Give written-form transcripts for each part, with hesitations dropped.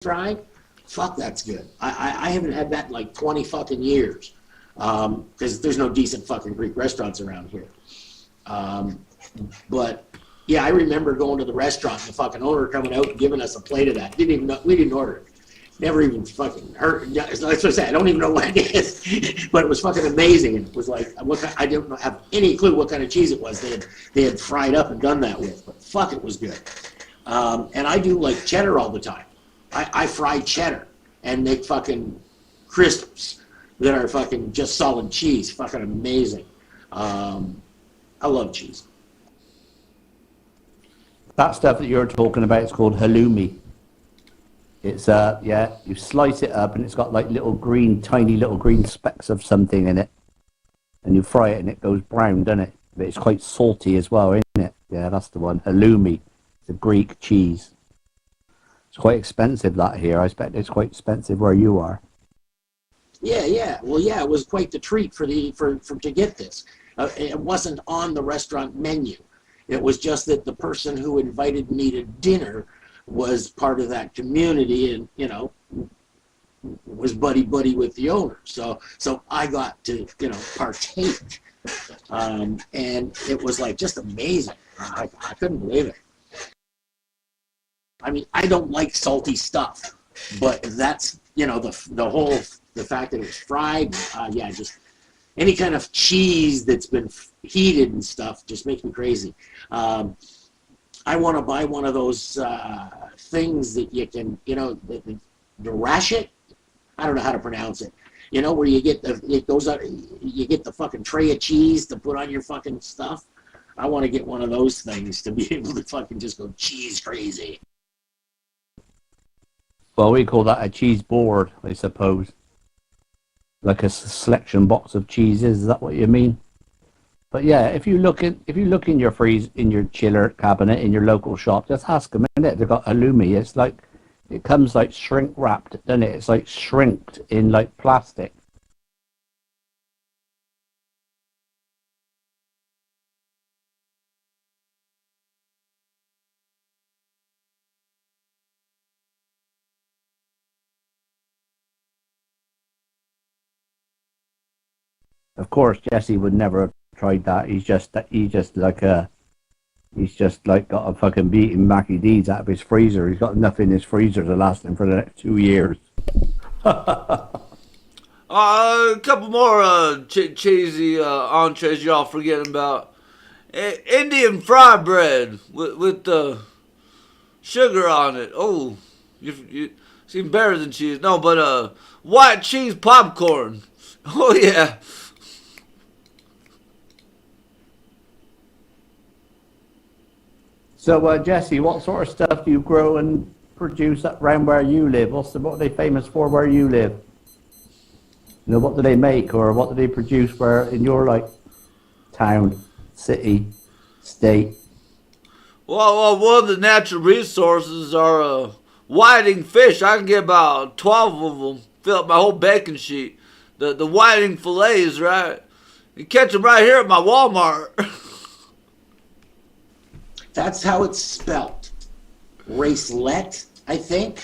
fried, fuck, that's good. I haven't had that in like 20 fucking years. Because there's no decent fucking Greek restaurants around here. But yeah, I remember going to the restaurant and the fucking owner coming out and giving us a plate of that. Didn't even know, we didn't order it. Never even fucking heard. That's what I said. I don't even know what it is, but it was fucking amazing. And it was like, I didn't have any clue what kind of cheese it was. They had fried up and done that with, but fuck, it was good. And I do like cheddar all the time. I fry cheddar and make fucking crisps that are fucking just solid cheese. Fucking amazing. I love cheese. That stuff that you're talking about is called halloumi. It's yeah, you slice it up and it's got like little green, tiny little green specks of something in it, and you fry it and it goes brown, doesn't it? But it's quite salty as well, isn't it? Yeah, that's the one. Halloumi. It's a Greek cheese. It's quite expensive that here. I expect it's quite expensive where you are. Yeah. Well, yeah, it was quite the treat for to get this. It wasn't on the restaurant menu. It was just that the person who invited me to dinner was part of that community, and was buddy with the owner. So I got to partake, and it was like just amazing. I couldn't believe it. I mean, I don't like salty stuff, but that's the fact that it was fried. Yeah, just any kind of cheese that's been heated and stuff just makes me crazy. I want to buy one of those things that you can, the rashet. I don't know how to pronounce it. Where you get it goes out, you get the fucking tray of cheese to put on your fucking stuff. I want to get one of those things to be able to fucking just go cheese crazy. Well, we call that a cheese board, I suppose. Like a selection box of cheeses. Is that what you mean? But yeah, if you look in your in your chiller cabinet in your local shop, just ask them, innit? They've got halloumi. It's like, it comes like shrink wrapped, doesn't it? It's like shrinked in like plastic. Of course, Jesse would never have tried that. He's just like got a fucking beating Mackie D's out of his freezer. He's got enough in his freezer to last him for the next 2 years. A couple more cheesy entrees y'all forgetting about. Indian fry bread with the sugar on it. Oh, you seem better than cheese. No, but white cheese popcorn. Oh yeah. So, Jesse, what sort of stuff do you grow and produce around where you live? What are they famous for where you live? What do they make, or what do they produce where in your town, city, state? Well, one of the natural resources are whiting fish. I can get about 12 of them. Fill up my whole baking sheet. The whiting fillets, right? You catch them right here at my Walmart. That's how it's spelt. Racelet, I think.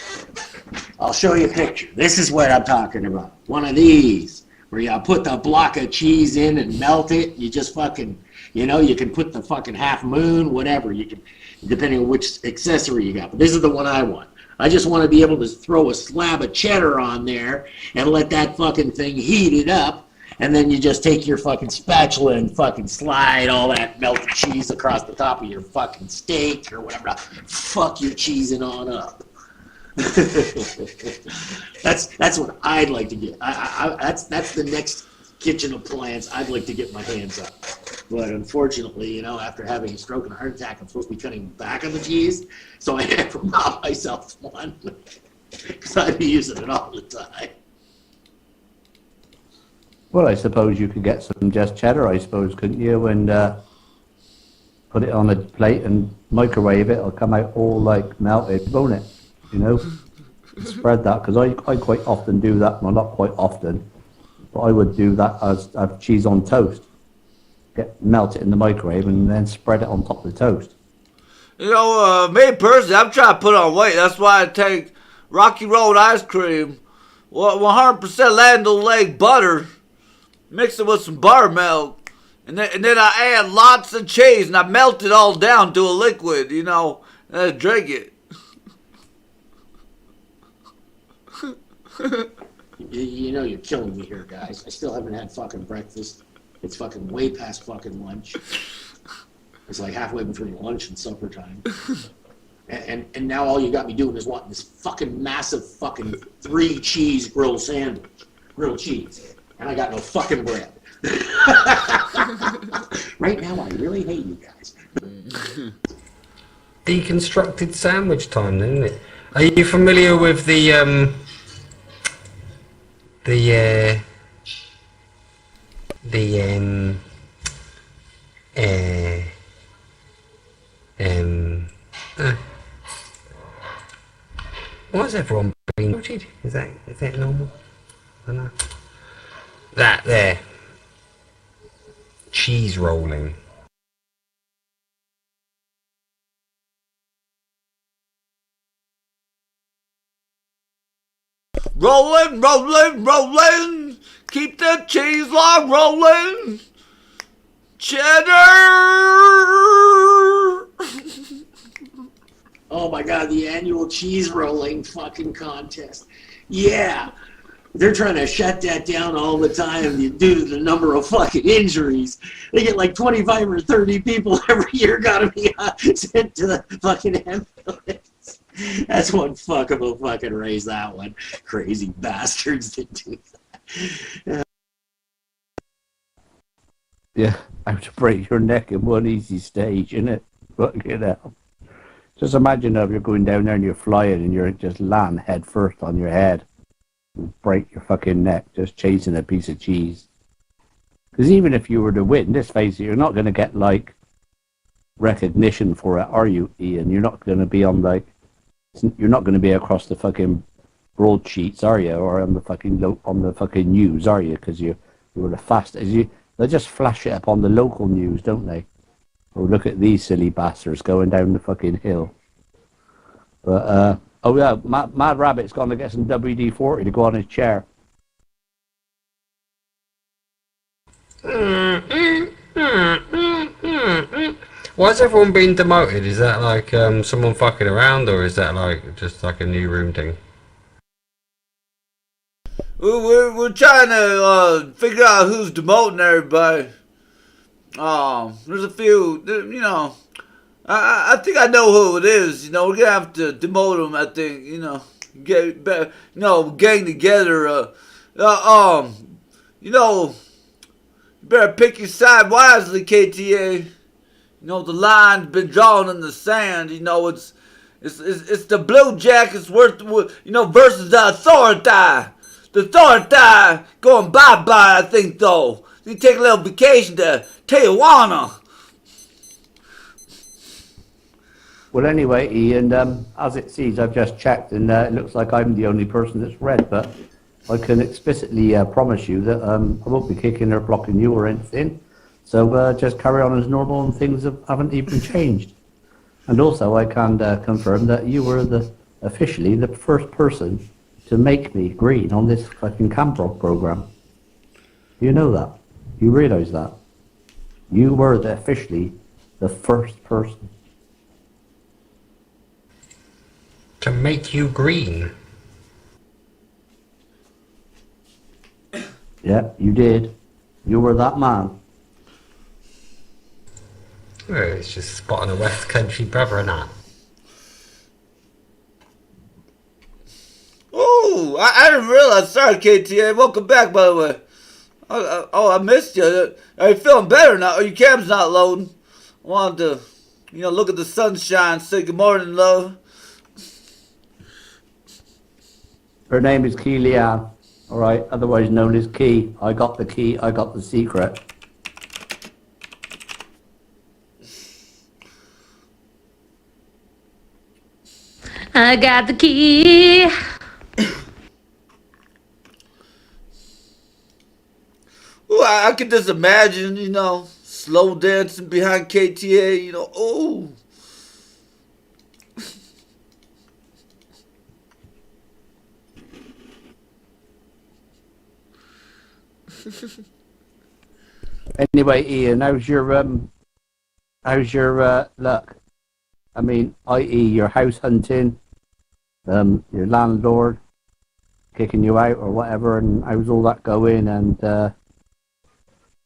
I'll show you a picture. This is what I'm talking about. One of these, where you put the block of cheese in and melt it. You just fucking, you can put the fucking half moon, whatever. You can, depending on which accessory you got. But this is the one I want. I just want to be able to throw a slab of cheddar on there and let that fucking thing heat it up. And then you just take your fucking spatula and fucking slide all that melted cheese across the top of your fucking steak or whatever. Fuck your cheesing on up. That's what I'd like to get. That's the next kitchen appliance I'd like to get my hands on. But unfortunately, after having a stroke and a heart attack, I'm supposed to be cutting back on the cheese. So I have to rob myself one because I'd be using it all the time. Well, I suppose you could get some just cheddar, I suppose, couldn't you? And put it on a plate and microwave it. It'll come out all melted, won't it? Spread that, because I quite often do that. Well, not quite often, but I would do that as have cheese on toast. Melt it in the microwave and then spread it on top of the toast. Me personally, I'm trying to put on weight. That's why I take Rocky Road ice cream, 100% Land O'Lake butter, mix it with some buttermilk, and then I add lots of cheese and I melt it all down to a liquid, you know, and I drink it. You know you're killing me here, guys. I still haven't had fucking breakfast. It's fucking way past fucking lunch. It's like halfway between lunch and supper time. And now all you got me doing is wanting this fucking massive fucking 3-cheese grilled sandwich. Grilled cheese. And I got no fucking bread. Right now I really hate you guys. Deconstructed sandwich time, isn't it? Are you familiar with why is everyone being noted? Is that normal? I don't know. That there. Cheese rolling. Rolling, rolling, rolling. Keep the cheese log rolling. Cheddar. Oh my god, the annual cheese rolling fucking contest. Yeah. They're trying to shut that down all the time due to the number of fucking injuries. They get like 25 or 30 people every year gotta be sent to the fucking ambulance. That's one fuck of a fucking race, that one. Crazy bastards that do that. Yeah, how to break your neck in one easy stage, innit? Fucking hell. Just imagine if you're going down there and you're flying and you're just land head first on your head. Break your fucking neck just chasing a piece of cheese. Because even if you were to win, let's face it, you're not going to get like recognition for it, are you, Ian? You're not going to be on like, you're not going to be across the fucking broadsheets, are you? Or on the fucking news, are you? Because you were the fastest. They just flash it up on the local news, don't they? Oh, look at these silly bastards going down the fucking hill. But, oh yeah, Mad Rabbit's gone to get some WD-40 to go on his chair. Why is everyone being demoted? Is that like someone fucking around, or is that like just like a new room thing? We're trying to figure out who's demoting everybody. There's a few, you know. I think I know who it is. You know, we're gonna have to demote them. I think, you know, get better, you know, gang together. You know, you better pick your side wisely, KTA. You know, the line's been drawn in the sand. You know, it's the Blue Jackets versus the Authority. The Authority going bye-bye, I think, though. You take a little vacation to Tijuana. Well, anyway, Ian, as it seems, I've just checked, and it looks like I'm the only person that's read, but I can explicitly promise you that I won't be kicking or blocking you or anything. So just carry on as normal, and things haven't even changed. And also, I can confirm that you were officially the first person to make me green on this fucking Cambrook program. You know that? You realise that? You were officially the first person. To make you green. Yeah, you did. You were that man. Oh, it's just spotting a West Country brother and that. Oh, I didn't realize. Sorry, KTA. Welcome back, by the way. I missed you. Are you feeling better now? Your cam's not loading. I wanted to, you know, look at the sunshine, say good morning, love. Her name is Keely-Ann, all right, otherwise known as Key. I got the key, I got the secret. I got the key. Ooh, I could just imagine, you know, slow dancing behind KTA, you know, ooh. Anyway, Ian, how's your luck? I mean, i.e., your house hunting, your landlord kicking you out or whatever, and how's all that going? And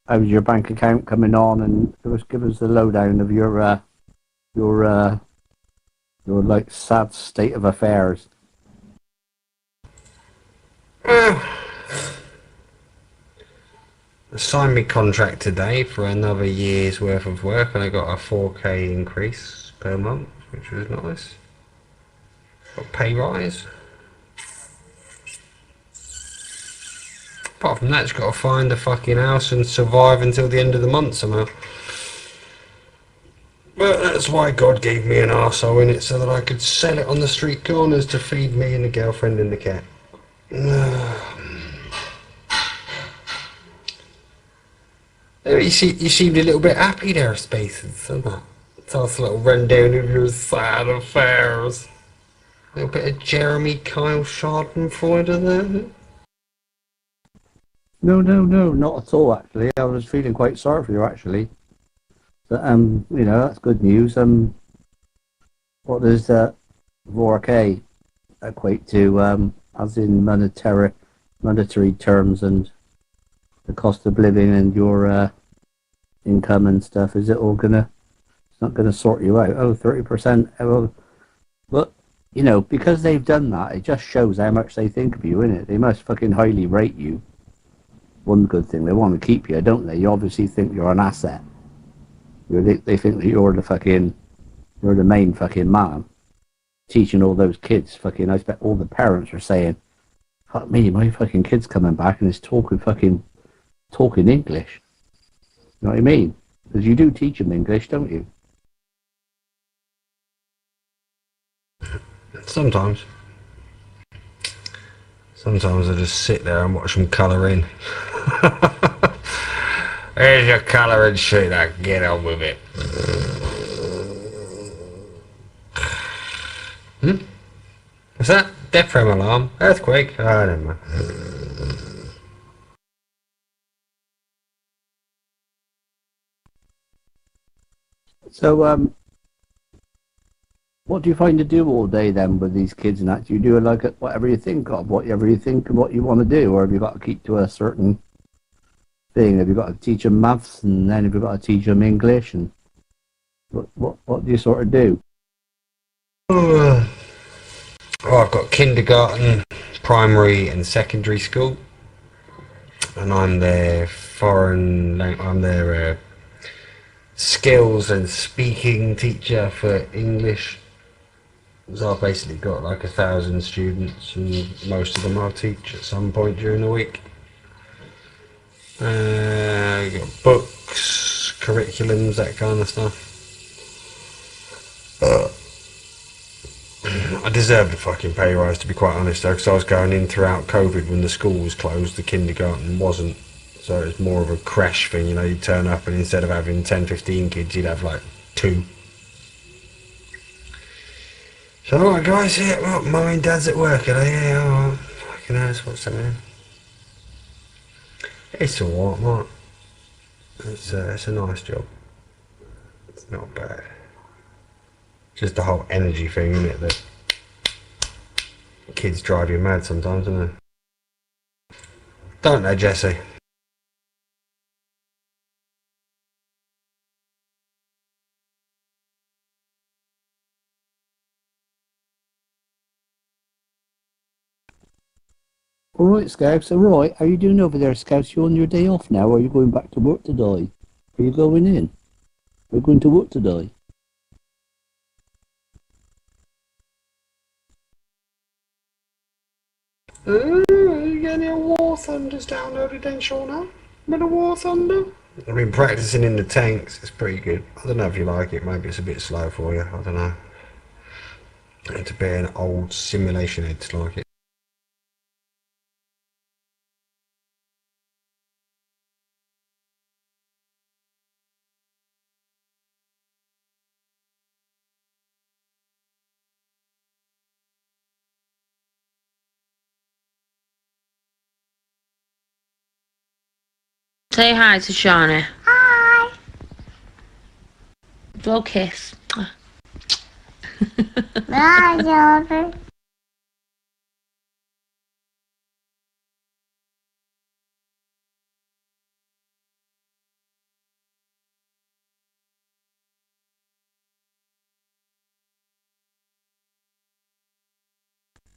how's your bank account coming on? And give us the lowdown of your your like sad state of affairs. I signed my contract today for another year's worth of work, and I got a 4k increase per month, which was nice. Got a pay rise. Apart from that, just got to find a fucking house and survive until the end of the month somehow. But that's why God gave me an arsehole in it, so that I could sell it on the street corners to feed me and the girlfriend and the cat. You seemed a little bit happy there, Spaces, isn't it? Tell us a little rundown of your sad affairs. A little bit of Jeremy Kyle Schadenfreude there. No, not at all. Actually, I was feeling quite sorry for you. Actually, but you know, that's good news. What does 4K equate to? As in monetary terms, and the cost of living and your income and stuff. Is it all gonna? It's not gonna sort you out. Oh, 30%. Well, but you know, because they've done that, it just shows how much they think of you, innit? They must fucking highly rate you. One good thing, they want to keep you, don't they? You obviously think you're an asset. They think that you're the main fucking man. Teaching all those kids, fucking, I bet all the parents are saying, fuck me, my fucking kid's coming back and is talking English. You know what I mean? Because you do teach them English, don't you? Sometimes. Sometimes I just sit there and watch them colour in. Here's your colouring sheet, now get on with it. What's that? Death frame alarm? Earthquake? Oh, never mind. So, what do you find to do all day then with these kids and that? Do you do like whatever you think of, whatever you think and what you want to do, or have you got to keep to a certain thing? Have you got to teach them maths, and then have you got to teach them English, and what do you sort of do? Oh, I've got kindergarten, primary and secondary school, and I'm their skills and speaking teacher for English. So I've basically got like 1,000 students, and most of them I'll teach at some point during the week. Got books, curriculums, that kind of stuff. I deserved a fucking pay rise, to be quite honest, though, because I was going in throughout COVID when the school was closed, the kindergarten wasn't. So it's more of a crash thing, you know, you turn up and instead of having 10, 15 kids, you'd have like 2. So, alright guys, yeah, well, mum and dad's at work, are they? Yeah, alright. Fucking hell, what's happening? It's alright, mate. It's a nice job. It's not bad. Just the whole energy thing, isn't it, that kids drive you mad sometimes, don't they? Don't they, Jesse? All right, Scouts. All right. How are you doing over there, Scouts? You on your day off now, or are you going back to work today? Are you going in? Are you going to work today? Ooh, are you getting your War Thunders downloaded then, Shauna? Bit of War Thunder? I've been practicing in the tanks. It's pretty good. I don't know if you like it. Maybe it's a bit slow for you. I don't know. It's a bit an old simulation head to like it. Say hi to Shawnee. Hi. Blow kiss. Bye, Shawnee.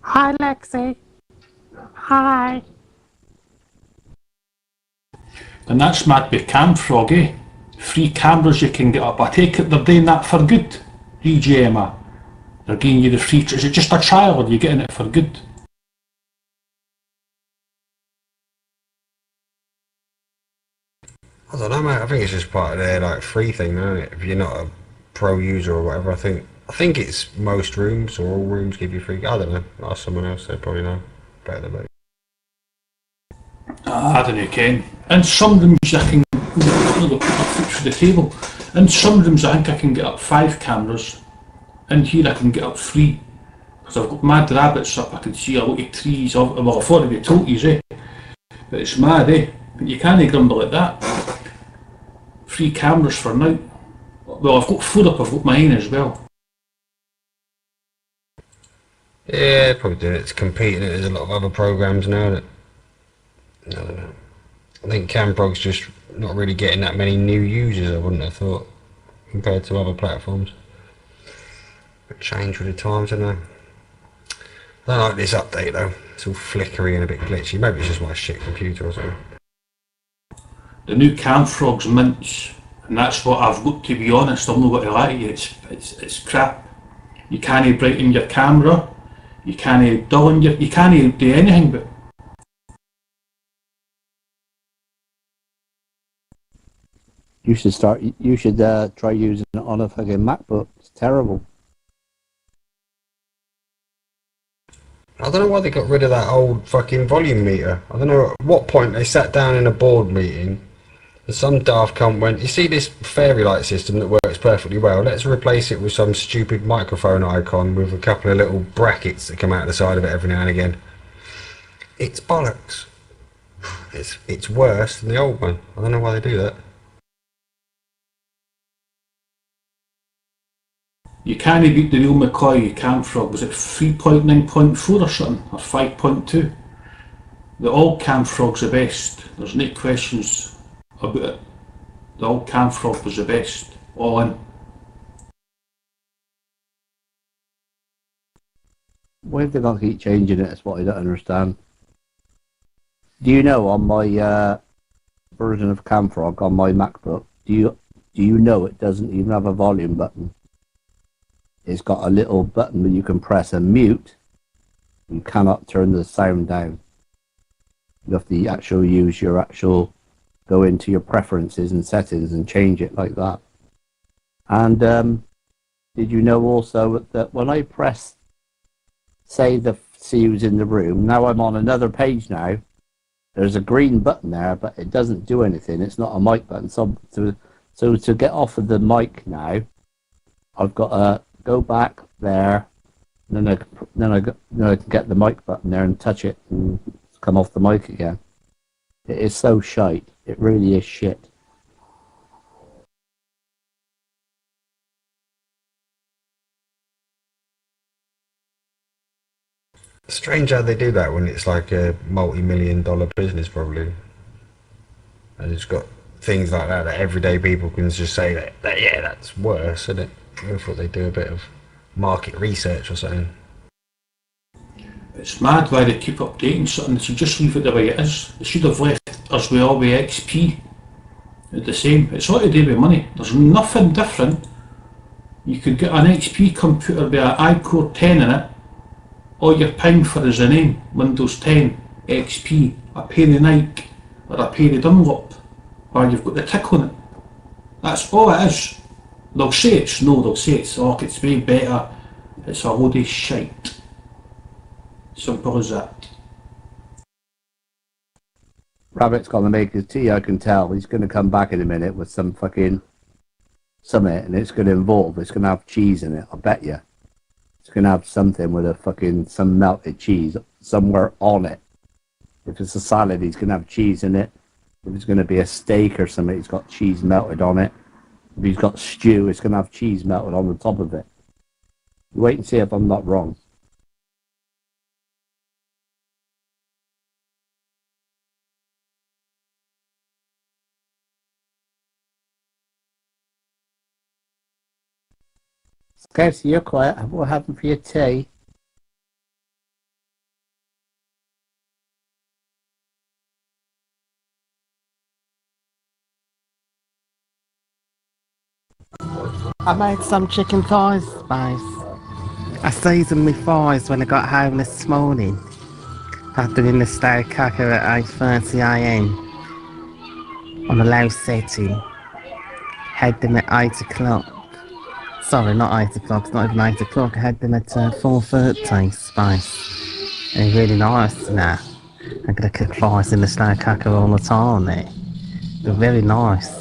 Hi, Lexi. Hi. And that's mad with Camfrog, eh? Free cameras you can get up. I take it they're doing that for good. EJMA. They're giving you the free. Is it just a trial or are you getting it for good? I don't know, mate. I think it's just part of their like free thing, isn't it? If you're not a pro user or whatever, I think it's most rooms or all rooms give you free. I don't know. Ask someone else. They probably know better than me. I don't know, Ken. In some rooms I can put through the table. In some rooms I think I can get up 5 cameras. In here I can get up 3. Because I've got mad rabbits up, I can see a lot of trees. Well, I've already told you, eh? But it's mad, eh? But you can't grumble at that. 3 cameras for now. Well, I've got 4 up, I've got mine as well. Yeah, probably doing it. It's competing. There's a lot of other programs now that I don't know. I think Camprog's just not really getting that many new users, I wouldn't have thought, compared to other platforms. But change with the times, I don't know. I don't like this update though. It's all flickery and a bit glitchy. Maybe it's just my shit computer or something. The new Camfrog's mints, and that's what I've got, to be honest. I'm not going to lie to you, it's crap. You can't brighten your camera, you can't dull in you can't do anything but. You should try using it on a fucking MacBook. It's terrible. I don't know why they got rid of that old fucking volume meter. I don't know at what point they sat down in a board meeting and some daft cunt went, you see this fairy light system that works perfectly well, let's replace it with some stupid microphone icon with a couple of little brackets that come out the side of it every now and again. It's bollocks. It's worse than the old one. I don't know why they do that. You can't beat the real McCoy Camfrog. Was it 3.9.4 or something, or 5.2? The old Camfrog's the best. There's no questions about it. The old Camfrog was the best. All in. Why have they got to keep changing it? That's what I don't understand. Do you know on my version of Camfrog on my MacBook, do you know it doesn't even have a volume button? It's got a little button where you can press and mute. You cannot turn the sound down. You have to go into your preferences and settings and change it like that. And did you know also that when I press, say see who's in the room, now I'm on another page now, there's a green button there, but it doesn't do anything. It's not a mic button. So to get off of the mic now, I've got to go back there, and then I can get the mic button there and touch it and come off the mic again. It is so shite. It really is shit. Strange how they do that when it's like a multi-million-dollar business, probably. And it's got things like that everyday people can just say that yeah, that's worse, isn't it? I thought they'd do a bit of market research or something. It's mad why they keep updating something. They should just leave it the way it is. They should have left us with all the XP at the same. It's all to do with money. There's nothing different. You could get an XP computer with an iCore 10 in it. All you're paying for is the name, Windows 10, XP, a pair of Nike or a pair of Dunlop, or you've got the tick on it. That's all it is. They'll say it's way better. It's a load of shite. Simple as that. Rabbit's going to make his tea, I can tell. He's going to come back in a minute with some fucking something, and it's going to have cheese in it, I bet you. It's going to have something with some melted cheese somewhere on it. If it's a salad, he's going to have cheese in it. If it's going to be a steak or something, it's got cheese melted on it. If he's got stew, it's going to have cheese melted on the top of it. Wait and see if I'm not wrong. Casey, you're quiet. What happened for your tea? I made some chicken thighs, Spice. I seasoned my thighs when I got home this morning. After in the slow cooker at 8:30am on a low setting. Had them at 8 o'clock. Sorry, not 8 o'clock, it's not even 8 o'clock. I had them at 4:30, Spice. They're really nice now. I'm gonna cook thighs in the slow cooker all the time there. They're very nice.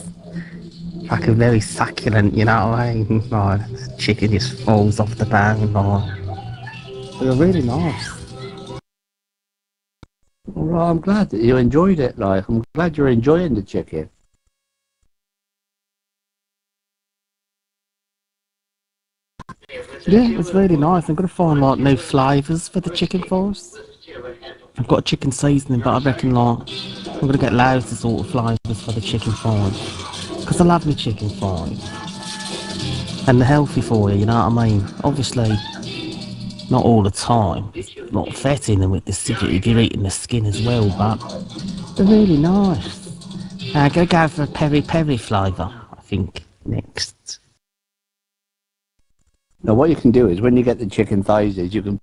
Like a very succulent, you know what I mean? Like, chicken just falls off the bone, like. They're really nice. Well, I'm glad that you enjoyed it. Like, I'm glad you're enjoying the chicken. Yeah, it was really nice. I'm gonna find like new flavours for the chicken thighs. I've got a chicken seasoning, but I reckon like I'm gonna get loads of sort of flavours for the chicken thighs. Because I love my chicken thighs. And they're healthy for you, you know what I mean? Obviously, not all the time. There's a lot of fat in them with the skin if you're eating the skin as well, but they're really nice. I'm gonna go for a peri-peri flavour, I think, next. Now, what you can do is when you get the chicken thighs, is you can.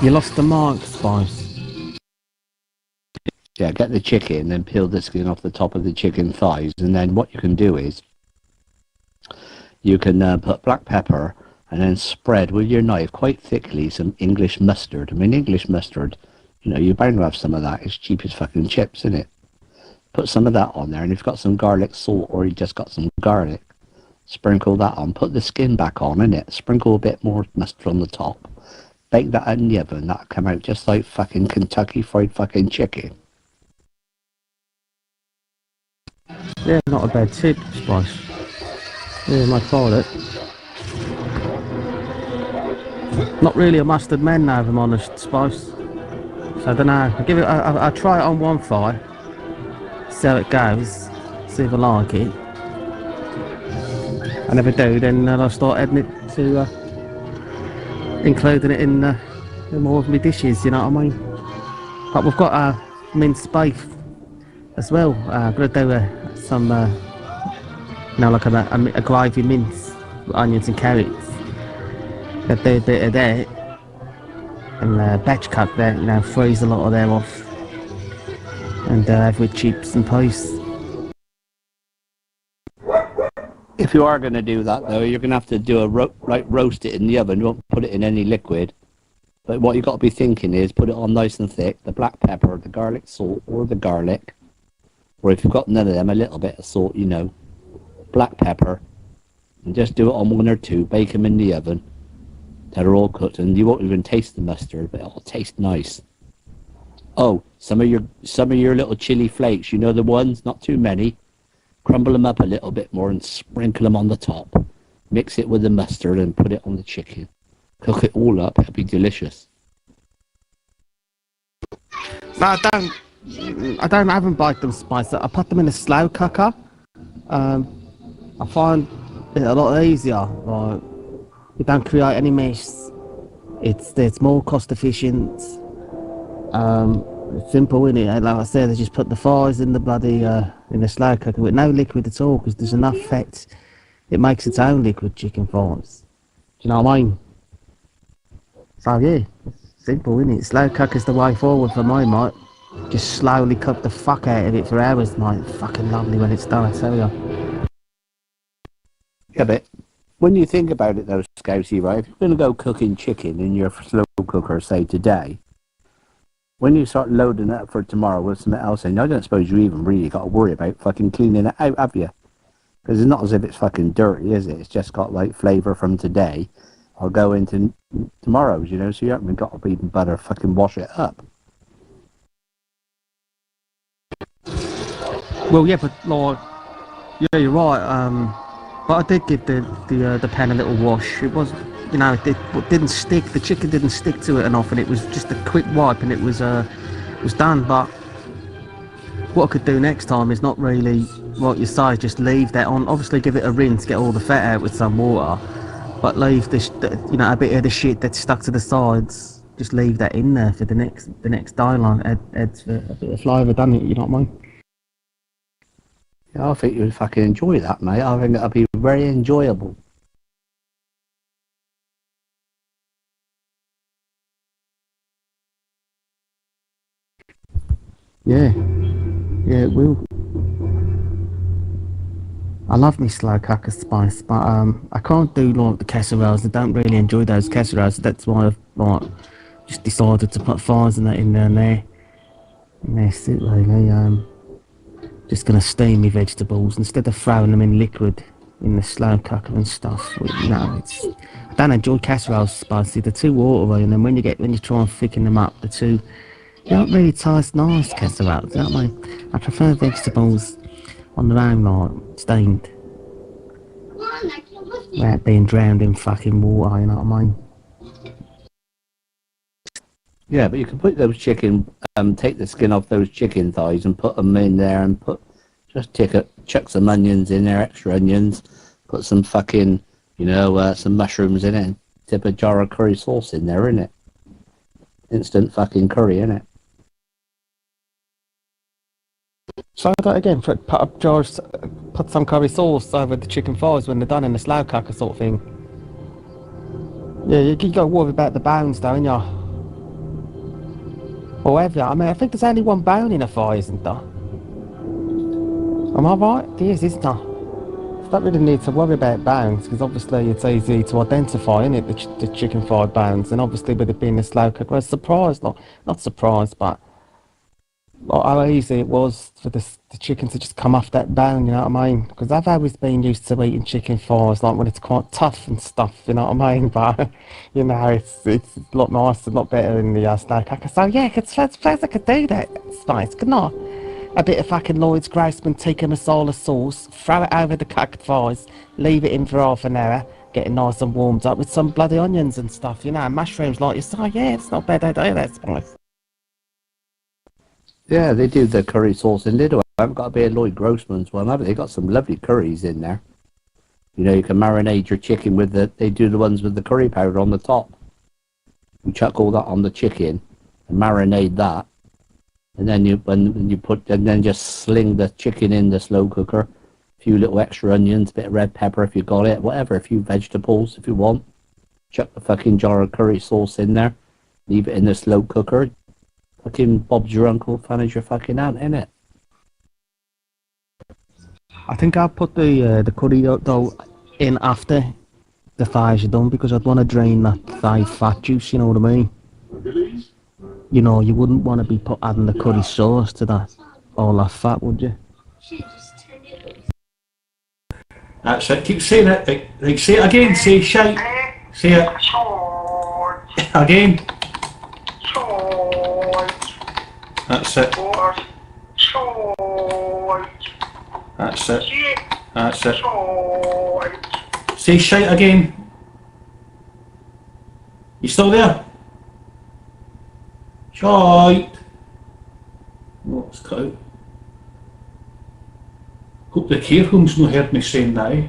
You lost the mark, Spice. Yeah, get the chicken and peel the skin off the top of the chicken thighs, and then what you can do is you can put black pepper and then spread with your knife quite thickly some English mustard. I mean, English mustard, you know, you're bound to have some of that. It's cheap as fucking chips, isn't it? Put some of that on there, and if you've got some garlic salt or you just got some garlic, sprinkle that on. Put the skin back on, innit? Sprinkle a bit more mustard on the top. Bake that in the oven. That'll come out just like fucking Kentucky Fried fucking chicken. Yeah, not a bad tip, Spice. Yeah, might try it. Not really a mustard man now, if I'm honest, Spice. So I don't know. I'll give it. I'll try it on one fire. See how it goes. See if I like it. And if I do, then I'll start adding it to, including it in more of my dishes. You know what I mean? But we've got minced beef as well. I'm gonna do some, you know, like a gravy mince with onions and carrots. Gonna do a bit of that and batch cut that. You know, freeze a lot of them off. And have with chips and peas. If you are going to do that, though, you're going to have to do roast it in the oven. You won't put it in any liquid. But what you've got to be thinking is put it on nice and thick. The black pepper, the garlic salt, or the garlic. Or if you've got none of them, a little bit of salt, you know. Black pepper. And just do it on one or two. Bake them in the oven. Till they're all cooked. And you won't even taste the mustard, but it'll taste nice. Oh, some of your little chili flakes, you know the ones, not too many. Crumble them up a little bit more and sprinkle them on the top. Mix it with the mustard and put it on the chicken. Cook it all up, it'll be delicious. No, I haven't baked them, Spice. I put them in a slow cooker. I find it a lot easier. Like, you don't create any mess. It's more cost efficient. It's simple, isn't it? Like I said, they just put the thighs in the bloody in the slow cooker with no liquid at all, because there's enough fat. It makes its own liquid chicken thighs. Do you know what I mean? So yeah, it's simple, isn't it? Slow cooker's the way forward for my mate. Just slowly cook the fuck out of it for hours, mate. Fucking lovely when it's done, I tell you. Yeah, but when you think about it though, Scousey, right? If you're going to go cooking chicken in your slow cooker, say today, when you start loading it up for tomorrow with something else in, I don't suppose you even really got to worry about fucking cleaning it out, have you? Because it's not as if it's fucking dirty, is it? It's just got like flavour from today. I'll go into tomorrow's, you know, so you haven't got to even better fucking wash it up. Well, yeah, but like, yeah, you're right. But I did give the pen a little wash. It was, you know, it didn't stick. The chicken didn't stick to it enough, and it was just a quick wipe, and it was done. But what I could do next time is not really what you say. Just leave that on. Obviously, give it a rinse, get all the fat out with some water, but leave this, you know, a bit of the shit that's stuck to the sides. Just leave that in there for the next day. Like, adds a bit of flavour, doesn't it? You know what I mean? Yeah, I think you'd fucking enjoy that, mate. I think it'll be very enjoyable. Yeah, it will. I love me slow cooker spice, but I can't do like the casseroles. I don't really enjoy those casseroles. That's why I've like just decided to put fires in there and there. And that's it, really. Just gonna steam my vegetables instead of throwing them in liquid in the slow cooker and stuff. No, I don't enjoy casseroles spicy. They're too watery, and then when you try and thicken them up, they don't really taste nice, casseroles. You know what I mean? I prefer vegetables on their own, like steamed, without being drowned in fucking water. You know what I mean? Yeah, but you can put those take the skin off those chicken thighs and put them in there and chuck some onions in there, extra onions, put some fucking, you know, some mushrooms in it, and tip a jar of curry sauce in there, innit? Instant fucking curry, innit? Try that again. Put some curry sauce over the chicken thighs when they're done in the slow cooker sort of thing. Yeah, you got to worry about the bones, don't you? Or have you? I mean, I think there's only one bone in a thigh, isn't there? Am I right? There is, isn't there? You don't really need to worry about bones, because obviously it's easy to identify, isn't it, the chicken thigh bones, and obviously with it being a slow cooker, I was surprised, not surprised, but how easy it was for the chicken to just come off that bone, you know what I mean? Because I've always been used to eating chicken thighs, like when it's quite tough and stuff, you know what I mean? But, you know, it's a lot nicer, a lot better in the slow cooker. So yeah, I suppose I could do that, spice, couldn't I? A bit of fucking Lloyd's Grossman tikka masala sauce, throw it over the cooked thighs, leave it in for half an hour, get it nice and warmed up with some bloody onions and stuff, you know, mushrooms like you say. Yeah, it's not a bad idea, that, spice. Yeah, they do the curry sauce in Lidl. I haven't got to be a Lloyd Grossman's one, have they? They got some lovely curries in there. You know, you can marinate your chicken with they do the ones with the curry powder on the top. You chuck all that on the chicken and marinate that. And then then just sling the chicken in the slow cooker. A few little extra onions, a bit of red pepper if you got it, whatever, a few vegetables if you want. Chuck the fucking jar of curry sauce in there. Leave it in the slow cooker. Fucking Bob's your uncle, fan is your fucking aunt, innit? I think I'll put the curry dough in after the thighs are done, because I'd want to drain that thigh fat juice, you know what I mean? You know, you wouldn't want to be adding the curry sauce to that, all that fat, would you? That's it, keep saying it. Like, say it again, say shite. Say it. Again. That's it. That's it. That's it. Say shite again. You still there? Shite. Oh, it's cut out. Hope the care home's not heard me saying that, eh?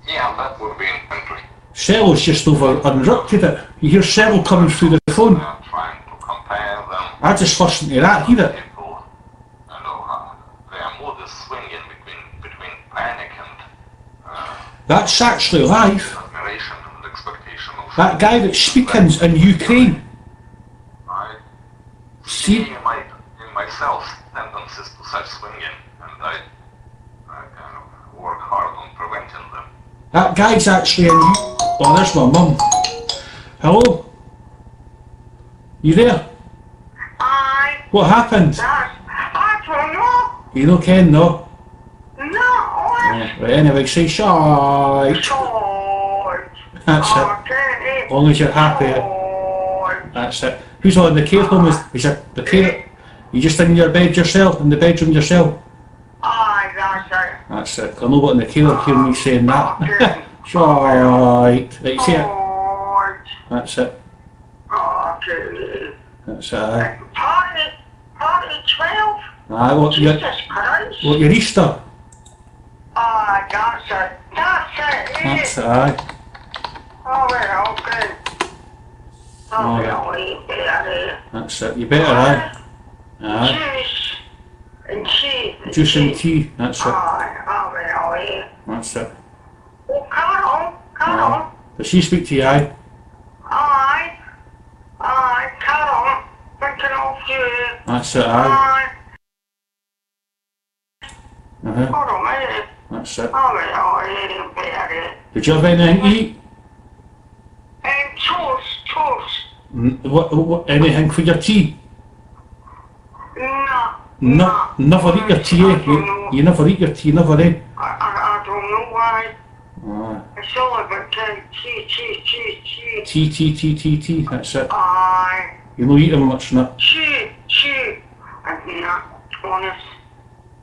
Yeah, that would be interesting. Cyril's just over interrupted it. You hear Cyril coming through the phone. I'm trying to compare them. I just listened to that, hear it. People, I know how their mood is swinging between panic and That's actually live. admiration and expectation of That guy that's speaking's in Ukraine. I See? in myself tendencies to such swinging, and I kind of work hard on preventing them. That guy's actually in Oh, there's my mum. Hello? You there? Hi. What happened? I don't know. You don't ken, no? No. Right, anyway, say shite. George. That's it. Okay. As long as you're happy. That's it. Who's on the care home? Is it the care? You just in your bed yourself, in the bedroom yourself? Aye, that's it. That's it. I know what in the care hear me saying that. Right. Right, see it? That's it. Okay. That's it. Party 12. Aye, what your Jesus Christ. Easter? Aye, that's it. That's it. That's it, aye. Oh, well, okay. Oh, Alright. well, better. That's it. You better, aye. Aye. Juice and tea. Juice and tea. That's it. Aye, oh, well, That's it. Oh, Carol. Does she speak to you, aye? Aye, Carol. Thinking of you. That's it, aye. Aye. Uh-huh. Hold on a minute. That's it. Oh, well, better. Did you have anything to eat? Toast. What, anything for your tea? No. Never eat your tea, eh? You never eat your tea, never, eh? I don't know why. Ah. It's all about tea. Tea, that's it. Aye. You don't eat them much, no? Tea. I'm not honest.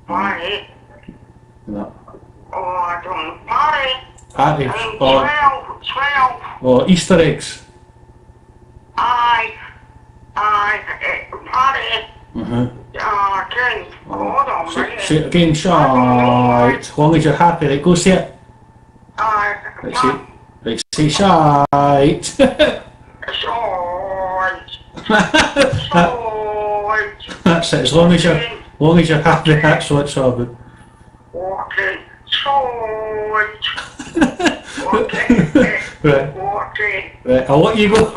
Why? No. Oh, I don't know. Party. Patties, 12. or Easter eggs. Aye. Party. Uh-huh. Okay. Hold on a Say minute. it again, shite. As long as you're happy, right, go say it. Aye. Right, say shite. That's it, as long as you're happy, that's what it's all about. Okay. Right. Okay. Right, I'll let you go.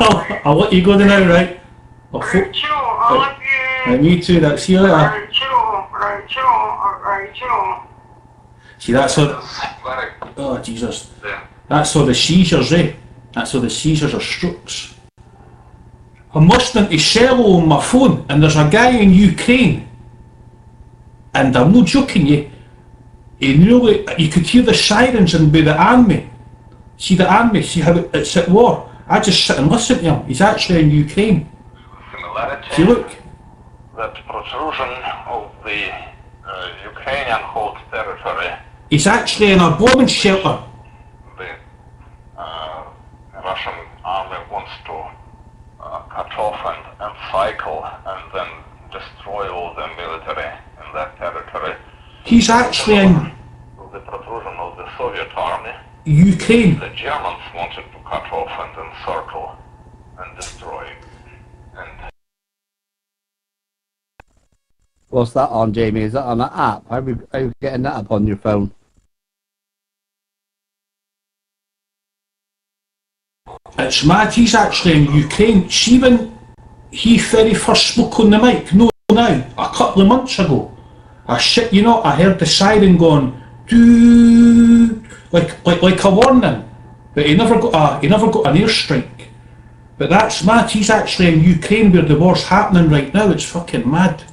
I'll let you go now, right? Right, I love you. Right, me too. That. See you later. Right. See, that's all. Very Oh Jesus. yeah. That's all the seizures, eh? That's all the seizures or strokes. I'm listening to cello on my phone, and there's a guy in Ukraine, and I'm not joking you. You could hear the sirens and by the army. See the army, see how it's at war. I just sit and listen to him. He's actually in Ukraine. Similarity. See, look. That protrusion of the Ukrainian whole territory, He's actually in a bombing shelter. the Russian army wants to cut off and cycle and then destroy all the military in that territory. He's actually in The protrusion of the Soviet army, Ukraine. the Germans wanted to cut off and encircle and destroy. And What's that on, Jamie? Is that on an app? How are you getting that up on your phone? It's mad, he's actually in Ukraine. See when he very first spoke on the mic, no now, a couple of months ago. I heard the siren going, doo, like a warning. But he never got an airstrike. But that's mad, he's actually in Ukraine where the war's happening right now. It's fucking mad.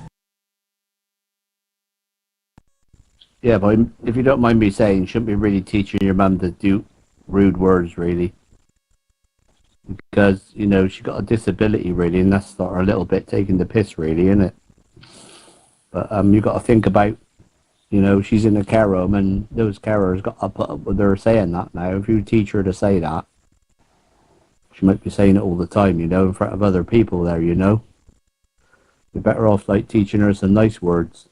Yeah, but if you don't mind me saying, you shouldn't be really teaching your mum to do rude words, really. Because, you know, she got a disability, really, and that's sort of a little bit taking the piss, really, isn't it? But you got to think about, you know, she's in a care home, and those carers got to put up with her saying that now. If you teach her to say that, she might be saying it all the time, you know, in front of other people there, you know. You're better off, like, teaching her some nice words.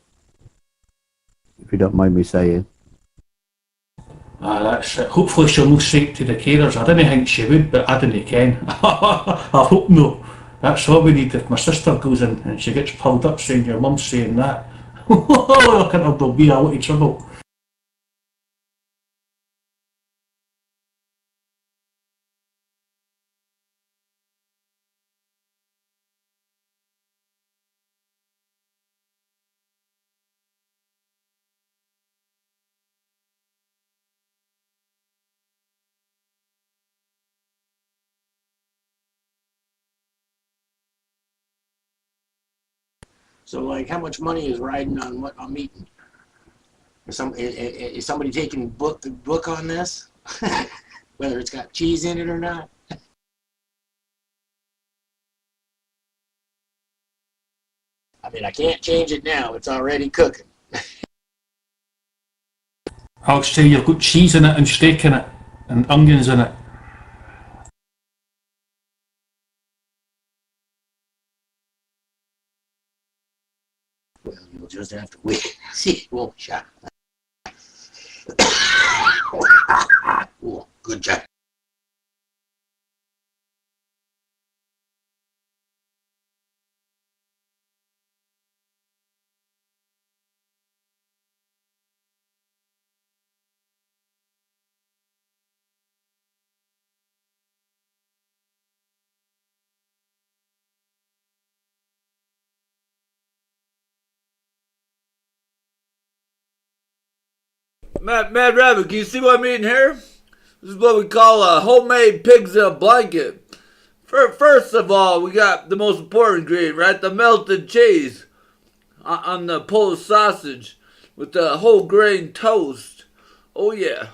If you don't mind me saying. That's it. Hopefully she'll not say it to the carers. I didn't think she would, but I didn't ken. I hope no. That's all we need. If my sister goes in and she gets pulled up saying your mum's saying that, I can't there'll be a lot of trouble. So, like, how much money is riding on what I'm eating? Is somebody taking book on this? whether it's got cheese in it or not. I mean, I can't change it now. It's already cooking. I'll say you've got cheese in it and steak in it and onions in it. Well, you'll just have to wait. See, won't you? Oh, good job. Mad Rabbit, can you see what I'm eating here? This is what we call a homemade pigs in a blanket. First of all, we got the most important ingredient, right? The melted cheese on the Polish sausage with the whole grain toast. Oh yeah.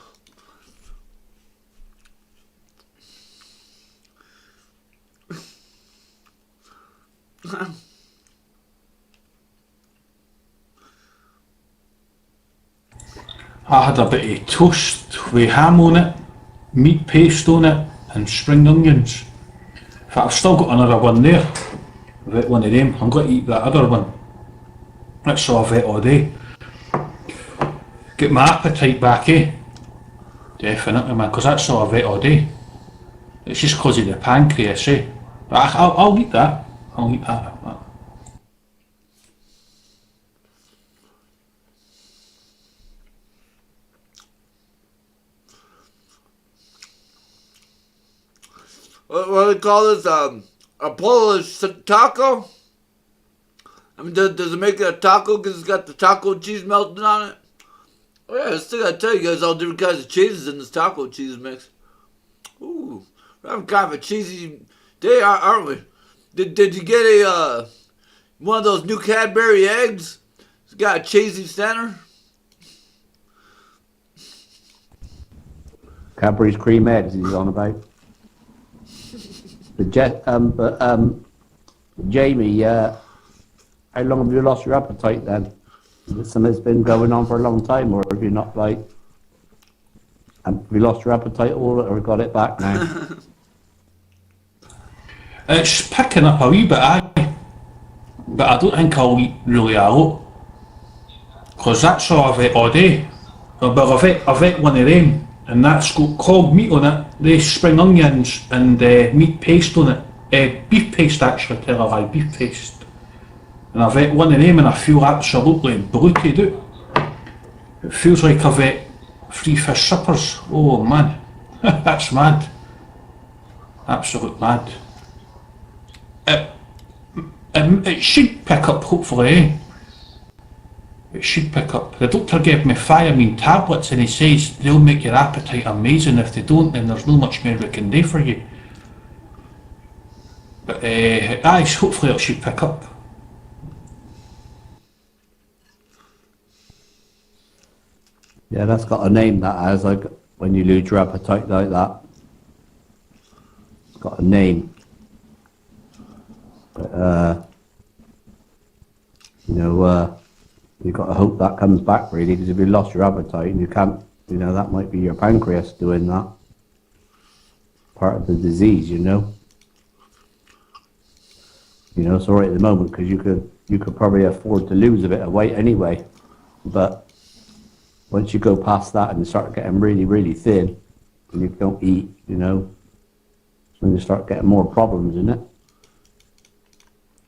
I had a bit of toast with ham on it, meat paste on it, and spring onions. In fact, I've still got another one there. I've ate one of them. I'm going to eat that other one. That's all I've ate all day. Get my appetite back, eh? Definitely, man, because that's all I've ate all day. It's just because of the pancreas, eh? But I'll eat that. I'll eat that. What do they call this? A Polish taco? I mean, does it make it a taco because it's got the taco cheese melted on it? Oh yeah, I still gotta tell you guys all different kinds of cheeses in this taco cheese mix. Ooh, we're having kind of a cheesy day, aren't we? Did you get a one of those new Cadbury eggs? It's got a cheesy center. Cadbury's cream eggs he's on about. Jamie, how long have you lost your appetite then? Is it something that's been going on for a long time, or have you not have you lost your appetite all, or got it back now? It's picking up a wee bit, aye. But I don't think I'll eat really a lot. Because that's all I've ate all day. But I've ate one of them, and that's got cold meat on it, the spring onions, and meat paste on it. Beef paste, actually, tell a lie, beef paste. And I've ate one of them and I feel absolutely bloated out. It feels like I've ate 3 fish suppers. Oh man, that's mad. Absolute mad. It should pick up, hopefully, eh? It should pick up. The doctor gave me thiamine tablets and he says they'll make your appetite amazing. If they don't, then there's no much more we can do for you. But hopefully it should pick up. Yeah, that's got a name, that has, like when you lose your appetite like that. It's got a name. But, you've got to hope that comes back, really, because if you lost your appetite and you can't, that might be your pancreas doing that. Part of the disease, it's all right at the moment because you could probably afford to lose a bit of weight anyway. But once you go past that and you start getting really, really thin, and you don't eat, then you start getting more problems, isn't it?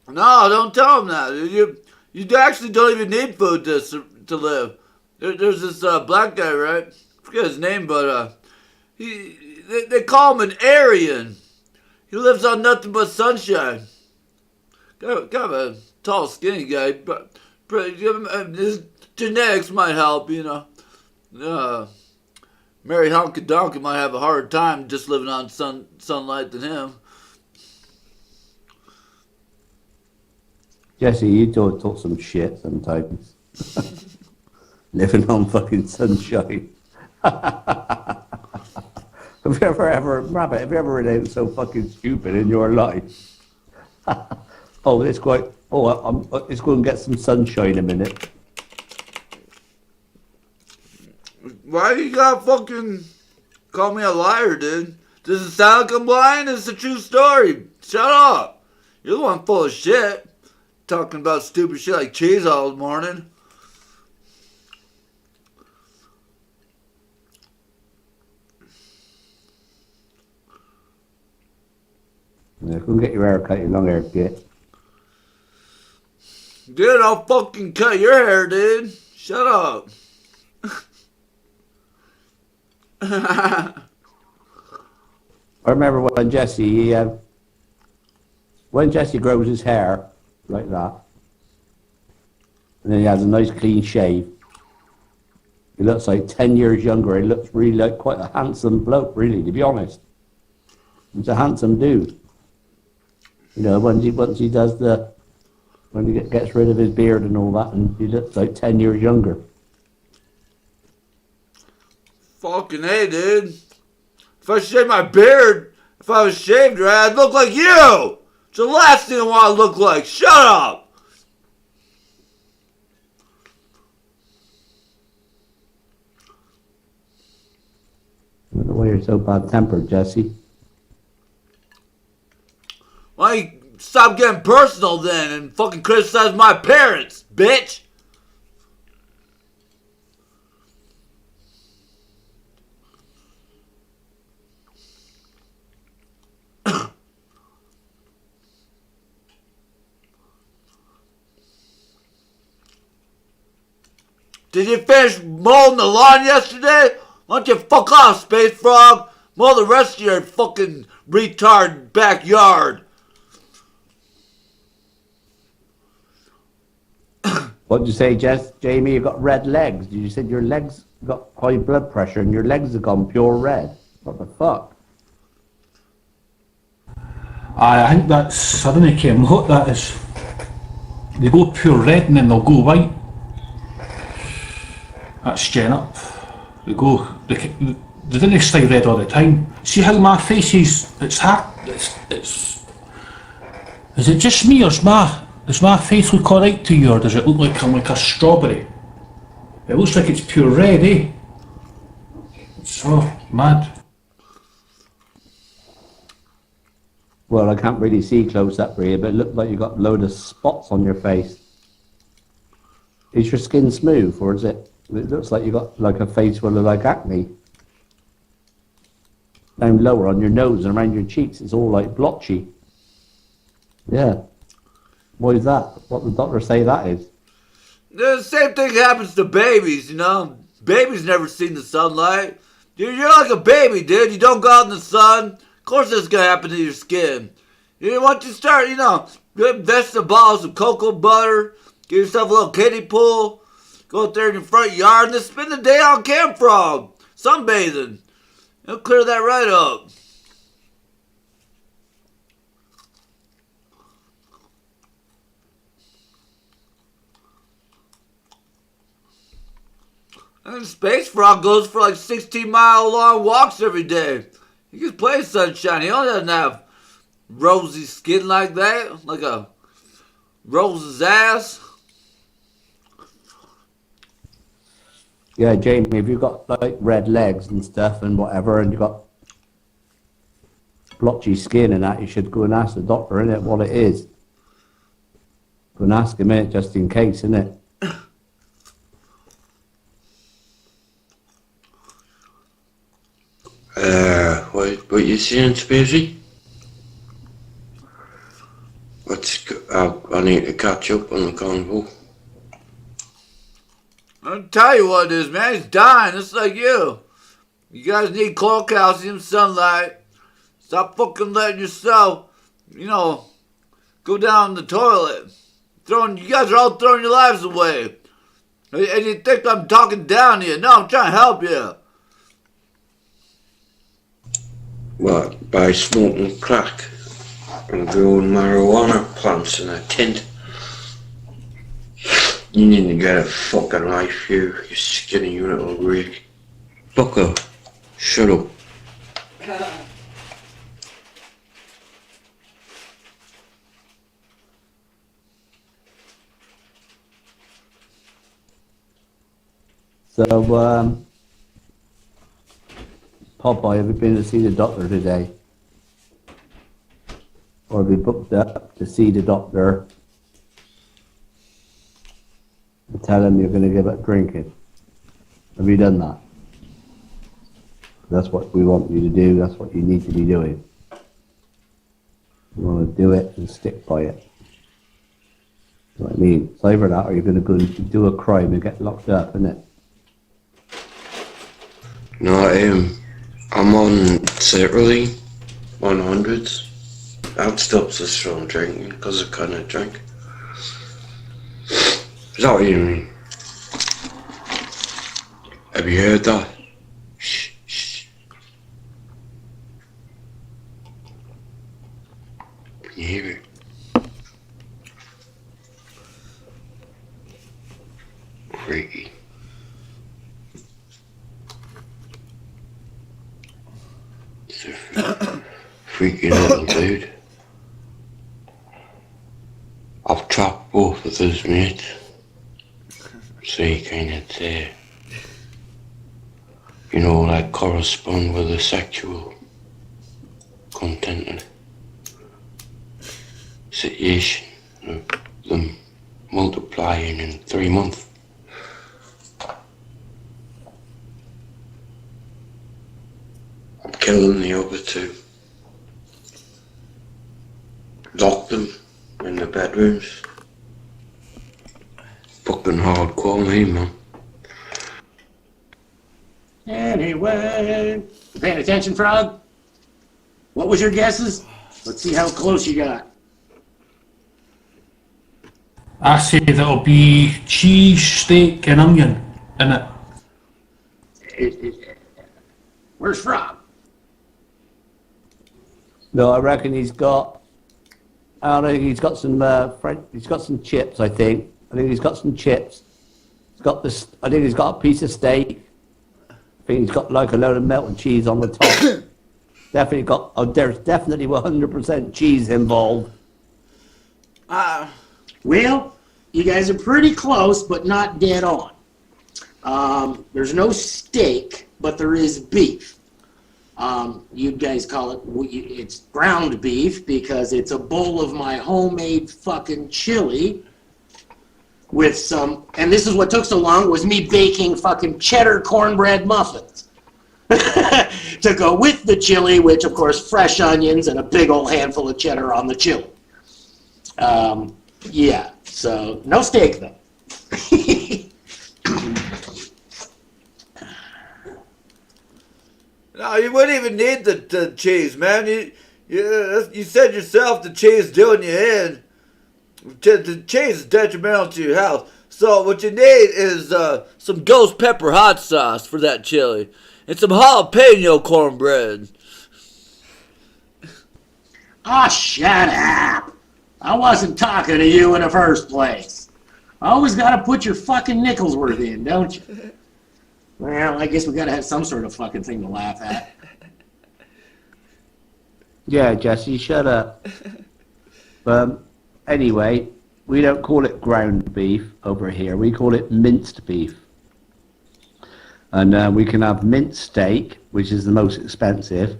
No, don't tell them that. You actually don't even need food to live. There's this black guy, right? I forget his name, but they call him an Aryan. He lives on nothing but sunshine. Kind of a tall, skinny guy, but his genetics might help, Mary Honky Donkey might have a harder time just living on sunlight than him. Jesse, you talk some shit sometimes. Living on fucking sunshine. Have you ever, Rabbit, have you ever read anything so fucking stupid in your life? Oh, it's quite, it's going to get some sunshine in a minute. Why you gotta fucking call me a liar, dude? Does it sound like I'm lying? It's a true story. Shut up. You're the one full of shit. Talking about stupid shit like cheese all morning. Yeah, go and get your hair cut, your long hair, git. Dude, I'll fucking cut your hair, dude. Shut up. I remember when Jesse grows his hair like that, and then he has a nice clean shave, he looks like 10 years younger. He looks really like quite a handsome bloke, really, to be honest. He's a handsome dude. You know, when he gets rid of his beard and all that, and he looks like 10 years younger. Fucking hey, dude. If I shaved my beard, if I was shaved right, I'd look like you. It's the last thing I want to look like. Shut up. I don't know why you're so bad-tempered, Jesse. Why don't you stop getting personal then and fucking criticize my parents, bitch? Did you finish mowing the lawn yesterday? Why don't you fuck off, Space Frog? Mow the rest of your fucking retard backyard. What did you say, Jamie? You got red legs. You said your legs got high blood pressure and your legs have gone pure red. What the fuck? I think that's, I don't know what that is. They go pure red and then they'll go white. That's gen up. They didn't stay red all the time. See how my face is, it's hard, is it just me or does my face look alright to you, or does it look like I'm like a strawberry? It looks like it's pure red, eh? It's so mad. Well, I can't really see close up here, but it looks like you've got a load of spots on your face. Is your skin smooth, or is it? It looks like you got like a face full of like acne. Down lower on your nose and around your cheeks, it's all like blotchy. Yeah. Why is that? What the doctor say that is? The same thing happens to babies, you know? Babies never seen the sunlight. Dude, you're like a baby, dude. You don't go out in the sun. Of course it's gonna happen to your skin. Once you start, invest the balls of cocoa butter, get yourself a little kiddie pool, go out there in your front yard and just spend the day on Camp Frog, sunbathing. It'll clear that right up. And Space Frog goes for like 16-mile long walks every day. He gets plenty of sunshine. He only doesn't have rosy skin like that, like a rose's ass. Yeah, Jamie, if you've got like red legs and stuff and whatever, and you've got blotchy skin and that, you should go and ask the doctor, innit, what it is. Go and ask him, innit, just in case, innit. What you saying, Spacey? I need to catch up on the convo. I'll tell you what it is, man. He's dying, just like you. You guys need coral calcium, sunlight. Stop fucking letting yourself, go down the toilet. You guys are all throwing your lives away. And you think I'm talking down to you. No, I'm trying to help you. What, by smoking crack and growing marijuana plants in a tent? You need to get a fucking life, you skinny little rig. Fucker, shut up. So, Popeye, have you been to see the doctor today? Or have you booked up to see the doctor and tell him you're going to give up drinking? Have you done that? That's what we want you to do. That's what you need to be doing. You want to do it and stick by it. You know what I mean? It's either that or you're going to go and do a crime and get locked up, isn't it? No, I'm on Sertraline, 100s. That stops us from drinking because I couldn't drink. Is that what you mean? Have you heard that? Shh, shh. Can you hear it? Freaky. It's a freaky little dude. I've trapped both of his mates, so you kind of you know, like correspond with the sexual content and situation of them multiplying in 3 months. I'm killing the other two. Lock them in the bedrooms. Fucking hardcore me, man. Anyway, you paying attention, Frog? What was your guesses? Let's see how close you got. I say that'll be cheese, steak and onion in it. Where's Frog? No, I reckon he's got. I don't think he's got some French. He's got some chips. I think he's got some chips. He's got this. I think he's got a piece of steak. I think he's got like a load of melted cheese on the top. Definitely got. Oh, there's definitely 100% cheese involved. Well, you guys are pretty close, but not dead on. There's no steak, but there is beef. You guys call it, it's ground beef because it's a bowl of my homemade fucking chili with some, and this is what took so long, was me baking fucking cheddar cornbread muffins to go with the chili, which of course fresh onions and a big old handful of cheddar on the chili. Yeah, so no steak though. No, you wouldn't even need the cheese, man. You said yourself the cheese doing you in. The cheese is detrimental to your health. So what you need is some ghost pepper hot sauce for that chili. And some jalapeno cornbread. Oh, shut up. I wasn't talking to you in the first place. Always gotta put your fucking nickels worth in, don't you? Well, I guess we gotta have some sort of fucking thing to laugh at. Yeah, Jesse, shut up. Anyway, we don't call it ground beef over here. We call it minced beef. And we can have minced steak, which is the most expensive.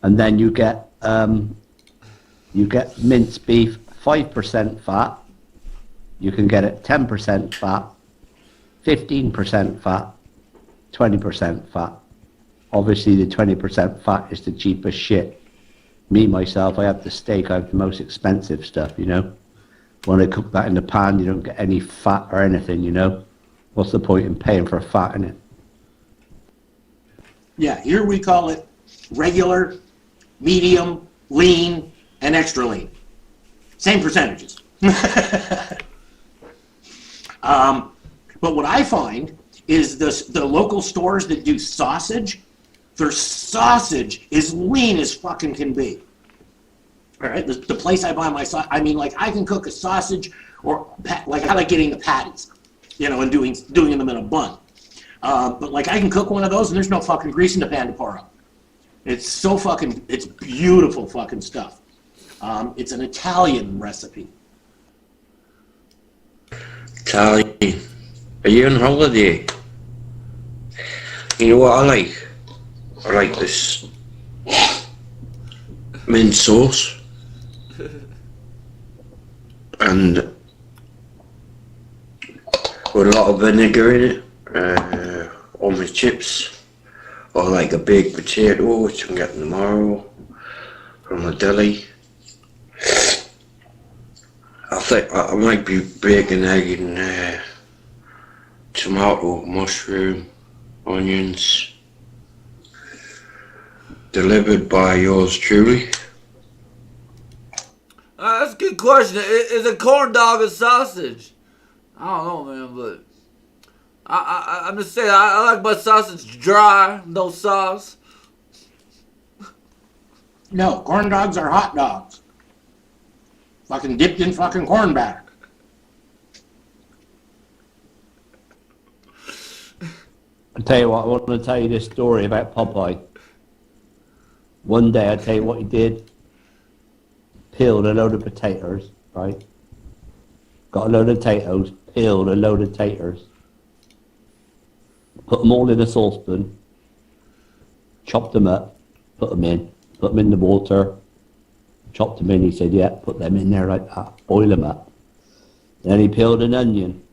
And then you get minced beef 5% fat. You can get it 10% fat, 15% fat, 20% fat. Obviously the 20% fat is the cheapest shit. Me, myself, I have the steak, I have the most expensive stuff, you know. When I cook that in the pan, you don't get any fat or anything, you know. What's the point in paying for fat in it? Yeah, here we call it regular, medium, lean, and extra lean. Same percentages. But what I find is the local stores that do sausage, their sausage is lean as fucking can be. All right, the place I buy my sausage, I mean, like I can cook a sausage, or like I like getting the patties, you know, and doing them in a bun. But like I can cook one of those and there's no fucking grease in the pan to pour up. It's so fucking, it's beautiful fucking stuff. It's an Italian recipe. Italian. Are you on holiday? You know what I like? I like this mint sauce. And with a lot of vinegar in it. On my chips. Or like a baked potato, which I'm getting tomorrow from a deli. I think I might be baking egg and tomato, mushroom, onions. Delivered by yours truly. That's a good question. Is a corn dog a sausage? I don't know, man, but I'm just saying, I like my sausage dry, no sauce. No, corn dogs are hot dogs. Fucking dipped in fucking corn batter. I'll tell you what, I want to tell you this story about Popeye. One day, I'll tell you what he did. Peeled a load of potatoes, right? Got a load of potatoes, peeled a load of taters. Put them all in a saucepan. Chopped them up, put them in the water. Chopped them in, he said, yeah, put them in there like that, boil them up. Then he peeled an onion,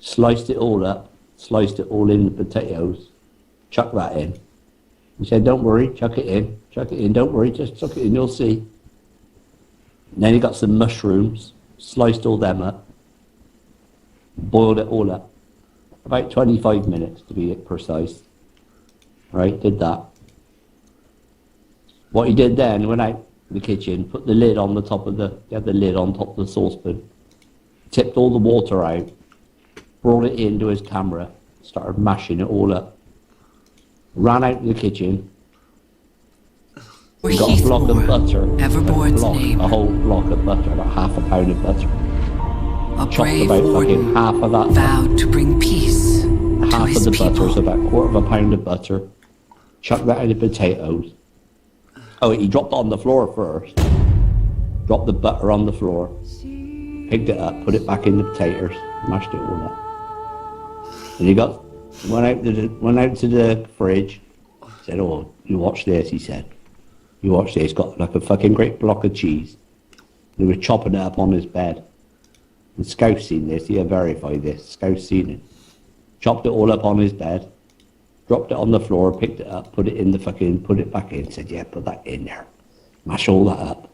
sliced it all up, sliced it all in the potatoes, chuck that in. He said, don't worry, chuck it in, don't worry, just chuck it in, you'll see. And then he got some mushrooms, sliced all them up, boiled it all up. About 25 minutes to be precise. Right, did that. What he did then, he went out in the kitchen, put the lid on the top of he had the lid on top of the saucepan, tipped all the water out, brought it into his camera, started mashing it all up, ran out in the kitchen, got a block of butter, a whole block of butter, about half a pound of butter, chopped about fucking half of that, vowed to bring peace half to his of the butter, people. so about a quarter of a pound of butter, chucked that in the potatoes. Oh, he dropped it on the floor first. Dropped the butter on the floor. Picked it up, put it back in the potatoes, mashed it all up. And he went out to the fridge. Said, "Oh, you watch this," he said. "You watch this." Got like a fucking great block of cheese. He was chopping it up on his bed. And Scouse seen this, he'll verify this. Scouse seen it. Chopped it all up on his bed. Dropped it on the floor, picked it up, put it back in, said, yeah, put that in there. Mash all that up.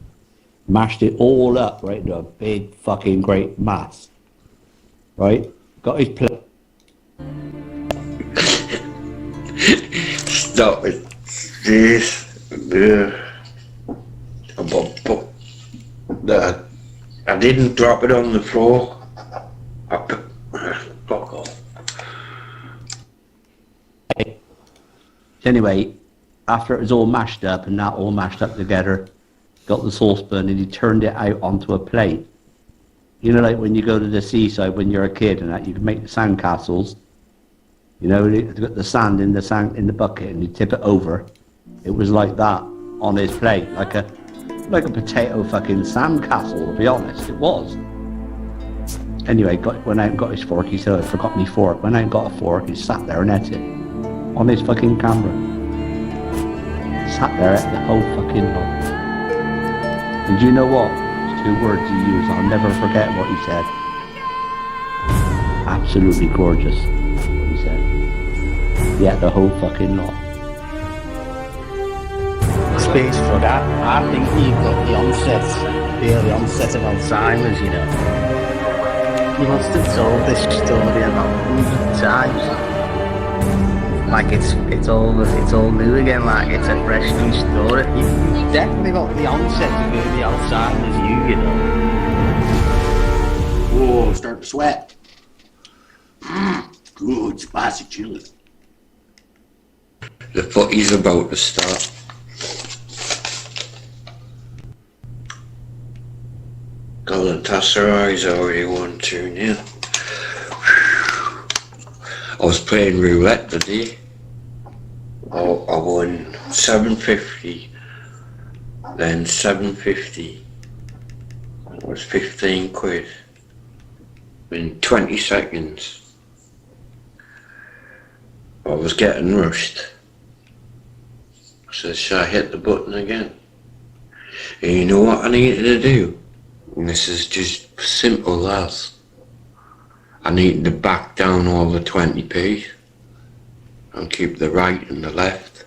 Mashed it all up, right, into a big fucking great mass. Right? Got his plate. Stop it. This. I didn't drop it on the floor. Fuck off. Anyway, after it was all mashed up and that all mashed up together, got the saucepan and he turned it out onto a plate. You know, like when you go to the seaside when you're a kid and that, you can make the sand castles. You know, you got the sand in the bucket and you tip it over. It was like that on his plate, like a potato fucking sand castle, to be honest. It was. Anyway, went out and got his fork. He said, I forgot my fork. Went out and got a fork. He sat there and ate it. On his fucking camera. Sat there at the whole fucking lot. And you know what? There's 2 words he used. I'll never forget what he said. Absolutely gorgeous, what he said. He ate the whole fucking lot. Space for that. I think you've got the early onset of Alzheimer's, you know. You must have told this story about 100 times. Like it's all new again, like it's a fresh new story. You've definitely got the onset of the Alzheimer's, you know. Whoa, starting to sweat. Good, spicy chili. The footy's about to start. Galatasaray's already won 2-0. I was playing roulette today. I won 750, then 750. It was 15 quid in 20 seconds. I was getting rushed. So should I hit the button again? And you know what I needed to do? And this is just simple as. I needed to back down all the 20p and keep the right and the left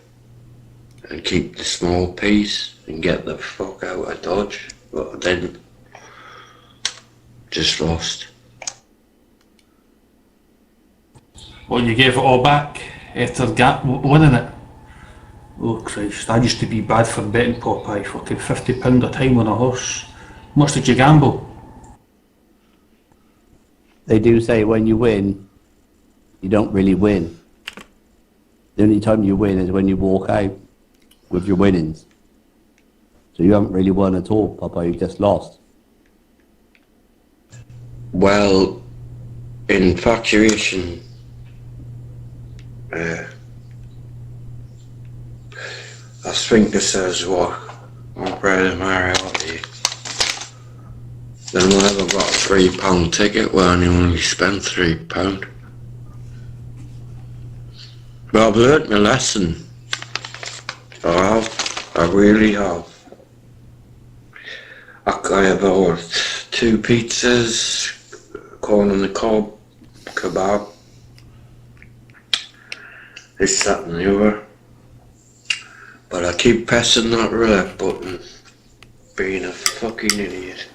and keep the small piece and get the fuck out of Dodge, but I didn't. Just lost. Well, you gave it all back after winning it. Oh Christ, I used to be bad for betting, Popeye. Fucking £50 a time on a horse. How much did you gamble? They do say when you win, you don't really win. The only time you win is when you walk out with your winnings. So you haven't really won at all, Papa, you just lost. Well, infatuation, I think this says what? I'm proud of Mariotti. Then when I got a £3 ticket, well, I only spent £3. But I've learnt my lesson. I have. I really have. I have ordered 2 pizzas, corn on the cob, kebab, this, that and the other. But I keep pressing that roulette button, being a fucking idiot.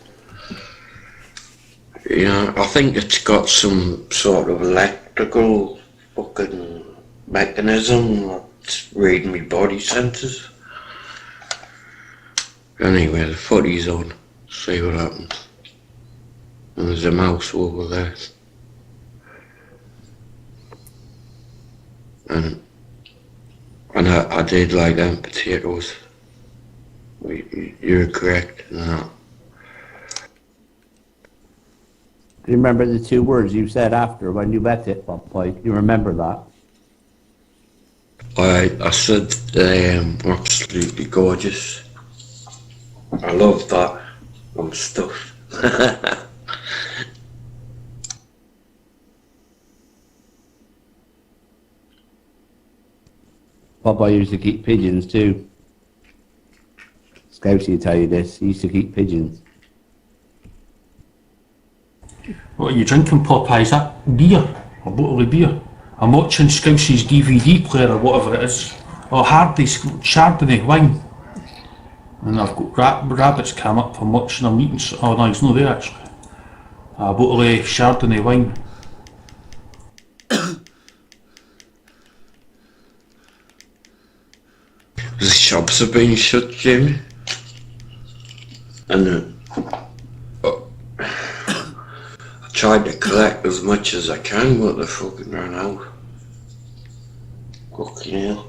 You know, I think it's got some sort of electrical fucking mechanism that's reading my body sensors. Anyway, the footy's on. See what happens. And there's a mouse over there. And I did like them potatoes. You're correct in that. Do you remember the 2 words you said after when you bet it, Papa? You remember that? I said they absolutely gorgeous. I love that. I'm stuffed. Papa used to keep pigeons too. Scoutsy will tell you this. He used to keep pigeons. What are you drinking, Popeye? Is that beer? A bottle of beer? I'm watching Scousy's DVD player or whatever it is. Or Hardy's Chardonnay wine. And I've got rabbits came up from watching them eating. Oh no, he's not there actually. A bottle of Chardonnay wine. The shops have been shut, Jimmy. And I tried to collect as much as I can, but they fucking ran out. Fucking hell.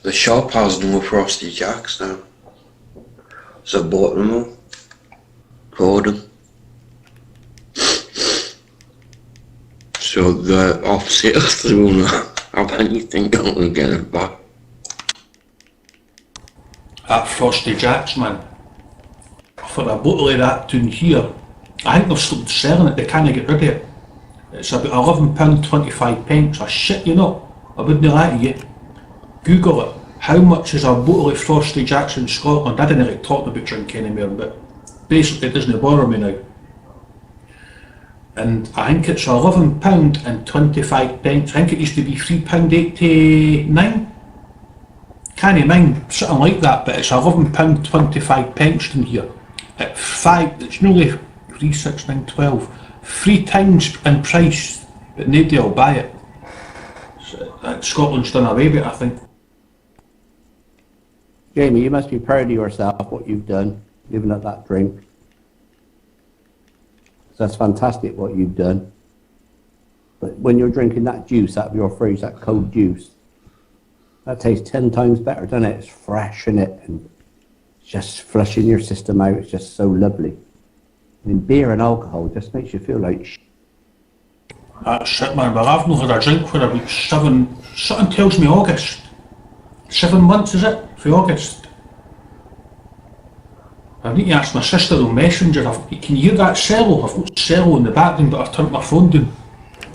The shop has no Frosty Jacks now. So I bought them all. For them. So the off sale through have anything going to get it back. That Frosty Jacks, man. For a bottle of that down here, I think they've stopped selling it, they can't get rid of it. It's about £11.25. I shit you not, I wouldn't lie to you. Google it. How much is a bottle of Frosty Jacks in Scotland? I didn't really talk about drink anymore, but basically it doesn't bother me now. And I think it's £11.25. I think it used to be £3.89. Can't mind, something like that, but it's £11.25 in here. At 5, it's nearly 3, 6, 9, 12. 3 times in price, but nobody will buy it. So, Scotland's done away with it, I think. Jamie, you must be proud of yourself, what you've done, giving up that drink. That's fantastic what you've done. But when you're drinking that juice out of your fridge, that cold juice, that tastes 10 times better, doesn't it? It's fresh, isn't it? And just flushing your system out, it's just so lovely. mean, beer and alcohol just makes you feel like That's it, man. Well, I've not had a drink for about something tells me August. 7 months, is it, for August? I need to ask my sister on Messenger. Can you hear that cello? I've got cello in the background, but I've turned my phone down.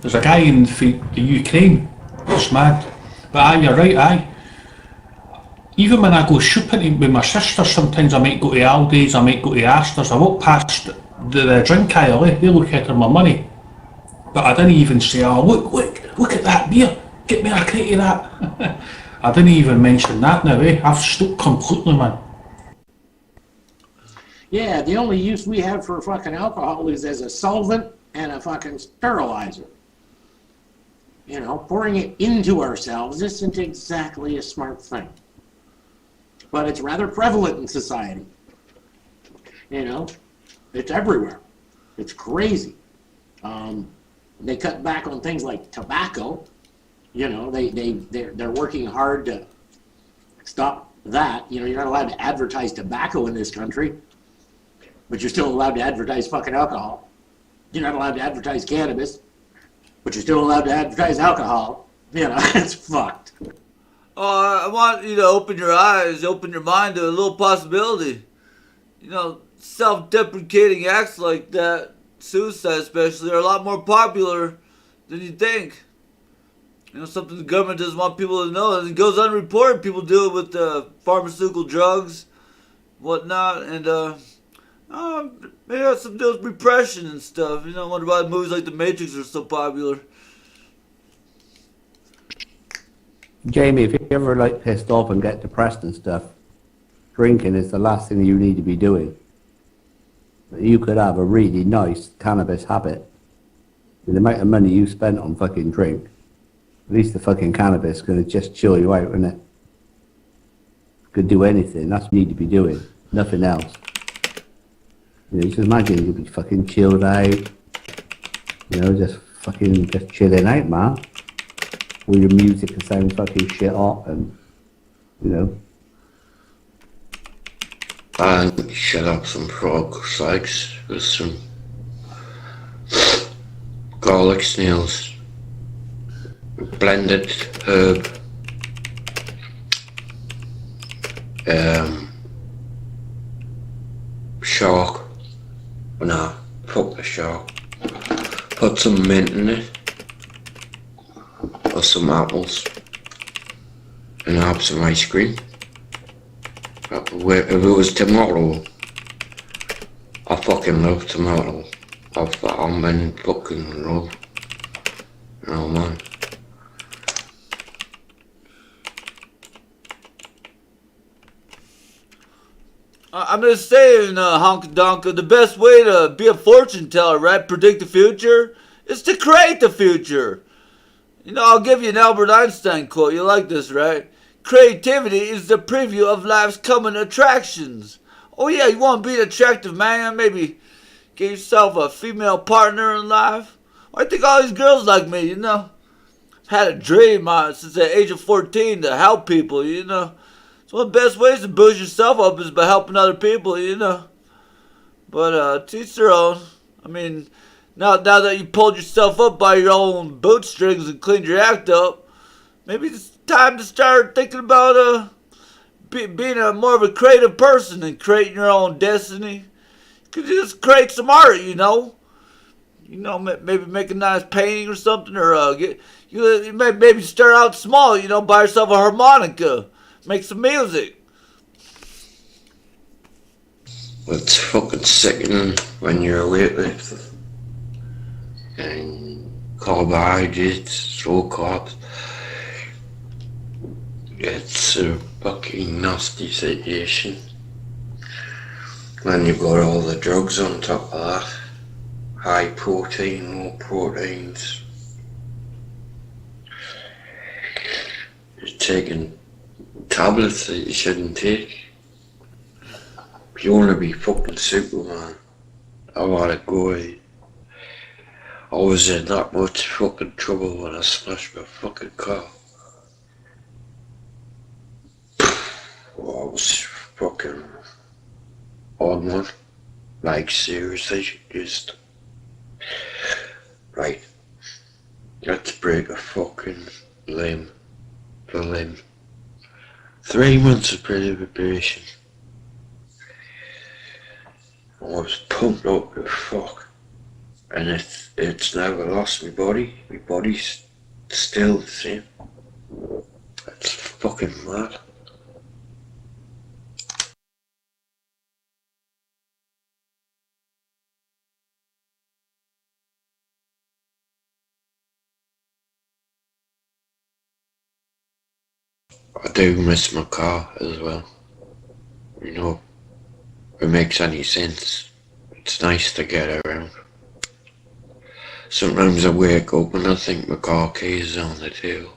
There's a guy in the Ukraine. It's mad. But aye, you're right, aye. Even when I go shopping with my sister, sometimes I might go to Aldi's, I might go to Asda's. I walk past the drink aisle, they look after my money. But I didn't even say, oh, look at that beer, get me a crate of that. I didn't even mention that now, I've stopped completely, man. Yeah, the only use we have for fucking alcohol is as a solvent and a fucking sterilizer. You know, pouring it into ourselves isn't exactly a smart thing. But it's rather prevalent in society. You know, it's everywhere. It's crazy. They cut back on things like tobacco. You know, they're working hard to stop that. You know, you're not allowed to advertise tobacco in this country, but you're still allowed to advertise fucking alcohol. You're not allowed to advertise cannabis, but you're still allowed to advertise alcohol. You know, it's fucked. I want you to open your eyes, open your mind to a little possibility. You know, self-deprecating acts like that, suicide especially, are a lot more popular than you think. You know, something the government doesn't want people to know. And it goes unreported. People do it with pharmaceutical drugs, whatnot, and maybe it has something to do with repression and stuff. You know, I wonder why movies like The Matrix are so popular. Jamie, if you're ever like pissed off and get depressed and stuff, drinking is the last thing you need to be doing. You could have a really nice cannabis habit. With the amount of money you spent on fucking drink, at least the fucking cannabis is going to just chill you out, isn't it? Could do anything. That's what you need to be doing. Nothing else. You know, just imagine you'll be fucking chilled out. You know, just chilling out, man. All your music can sound fucking shit hot and, you know. I think you should have some frog legs with some garlic snails, blended herb, shark. Nah, fuck the shark. Put some mint in it. Or some apples, and have some ice cream. If it was tomato, I fucking love tomato. I'm in fucking love. Oh man. I'm just saying, Honka Donka, the best way to be a fortune teller, right? Predict the future, is to create the future. You know, I'll give you an Albert Einstein quote. You like this, right? Creativity is the preview of life's coming attractions. Oh yeah, you want to be an attractive man? Maybe get yourself a female partner in life. I think all these girls like me, you know. I've had a dream since the age of 14 to help people, you know. So one of the best ways to boost yourself up is by helping other people, you know. But to each their own. I mean, now that you pulled yourself up by your own bootstrings and cleaned your act up, maybe it's time to start thinking about being more of a creative person and creating your own destiny. You could just create some art, you know. You know, maybe make a nice painting or something, or maybe start out small. You know, buy yourself a harmonica, make some music. It's fucking sickening when you're a weightlifter and carbohydrates, low carbs. It's a fucking nasty situation. When you've got all the drugs on top of that. High protein, low proteins. You're taking tablets that you shouldn't take. If you want to be fucking Superman, I want to go. I was in that much fucking trouble when I smashed my fucking car. I was fucking on one. Like, seriously, just... Right. Let's break a fucking limb for limb. 3 months of probation. I was pumped up to fuck. And it's never lost my body. My body's still the same. That's fucking mad. I do miss my car as well. You know, if it makes any sense. It's nice to get around. Sometimes I wake up and I think my car keys are on the table.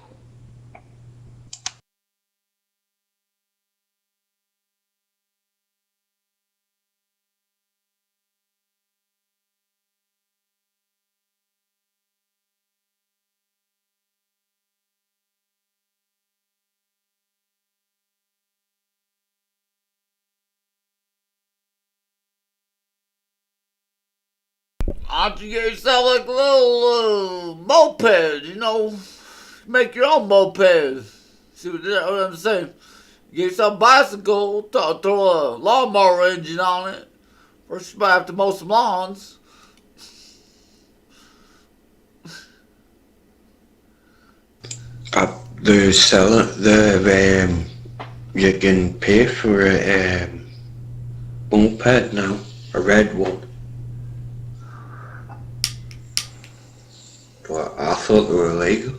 Why don't you get yourself like a little moped, you know? Make your own moped. See what I'm saying? Get yourself a bicycle, throw a lawnmower engine on it. First you might have to mow some lawns. The seller, you can pay for a moped now, a red one. But I thought they were illegal.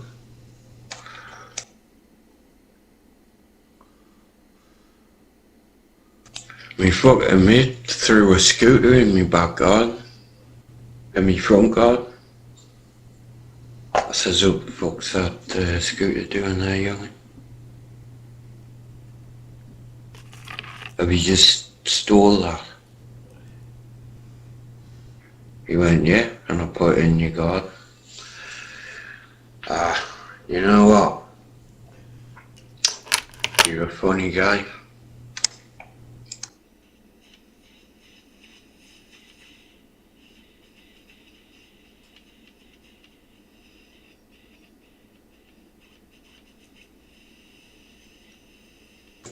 My fucking mate threw a scooter in my back garden, in my front garden. I says, what the fuck's that scooter doing there, young? Have you just stole that? He went, yeah, and I put it in your garden. You know what? You're a funny guy.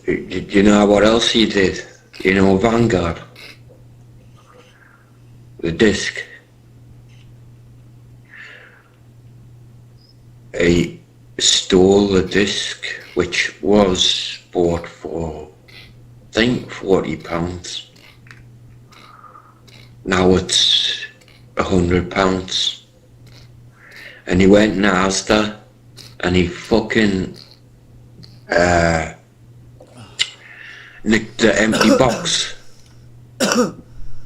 You know what else he did? You know Vanguard? The disc. He stole the disc, which was bought for, I think, £40. Now it's £100. And he went in Asda and he fucking nicked the empty box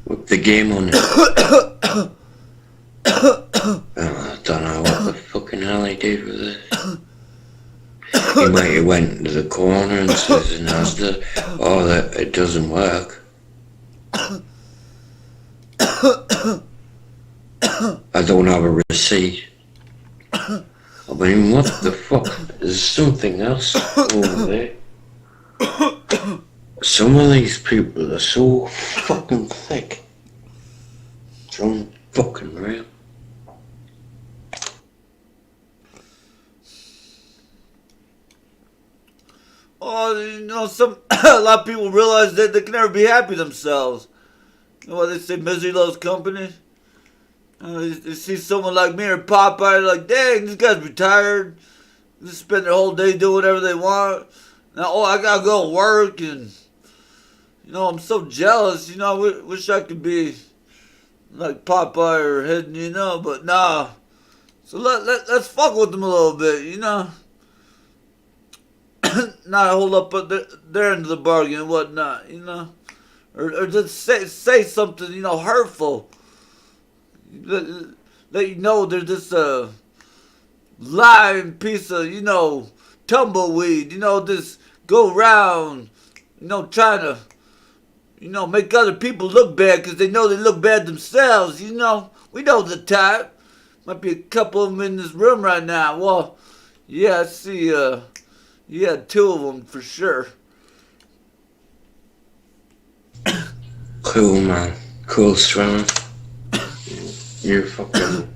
with the game on it. I don't know what the fucking hell he did with it. He might have went to the corner and says in Asda, oh, that it doesn't work. I don't have a receipt. I mean, what the fuck? There's something else over there. Some of these people are so fucking thick. It's unfucking real. Oh, you know, a lot of people realize that they can never be happy themselves. You know why they say misery loves company? They see someone like me or Popeye, like, dang, these guys retired. They spend their whole day doing whatever they want. Now, oh, I gotta go to work, and, you know, I'm so jealous. You know, I wish I could be like Popeye or Hidden, you know, but nah. So let's fuck with them a little bit, you know. Not hold up their end of the bargain and whatnot, you know. Or just say something, you know, hurtful. Let you know they're just a lying piece of, you know, tumbleweed, you know, just go around, you know, trying to, you know, make other people look bad because they know they look bad themselves, you know. We know the type. Might be a couple of them in this room right now. Well, yeah, I see, yeah, 2 of them for sure. Cool, man. Cool swimmer. You fucking.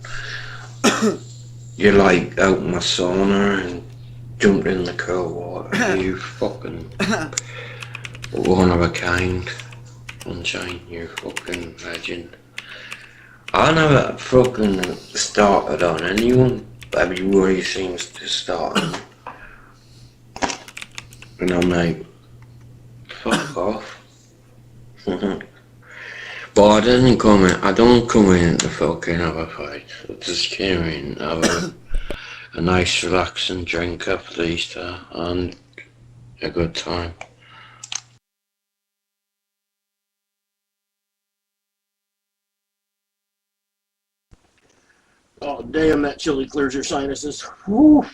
You like out in the sauna and jumped in the cold water. You fucking. One of a kind. Sunshine, you fucking legend. I never fucking started on anyone. Everybody seems to start on me. And I'm like, fuck off. But I don't come in to fucking have a fight. I just came in to have a nice relaxing drink after Easter and a good time. Oh, damn, that chili clears your sinuses. Woo.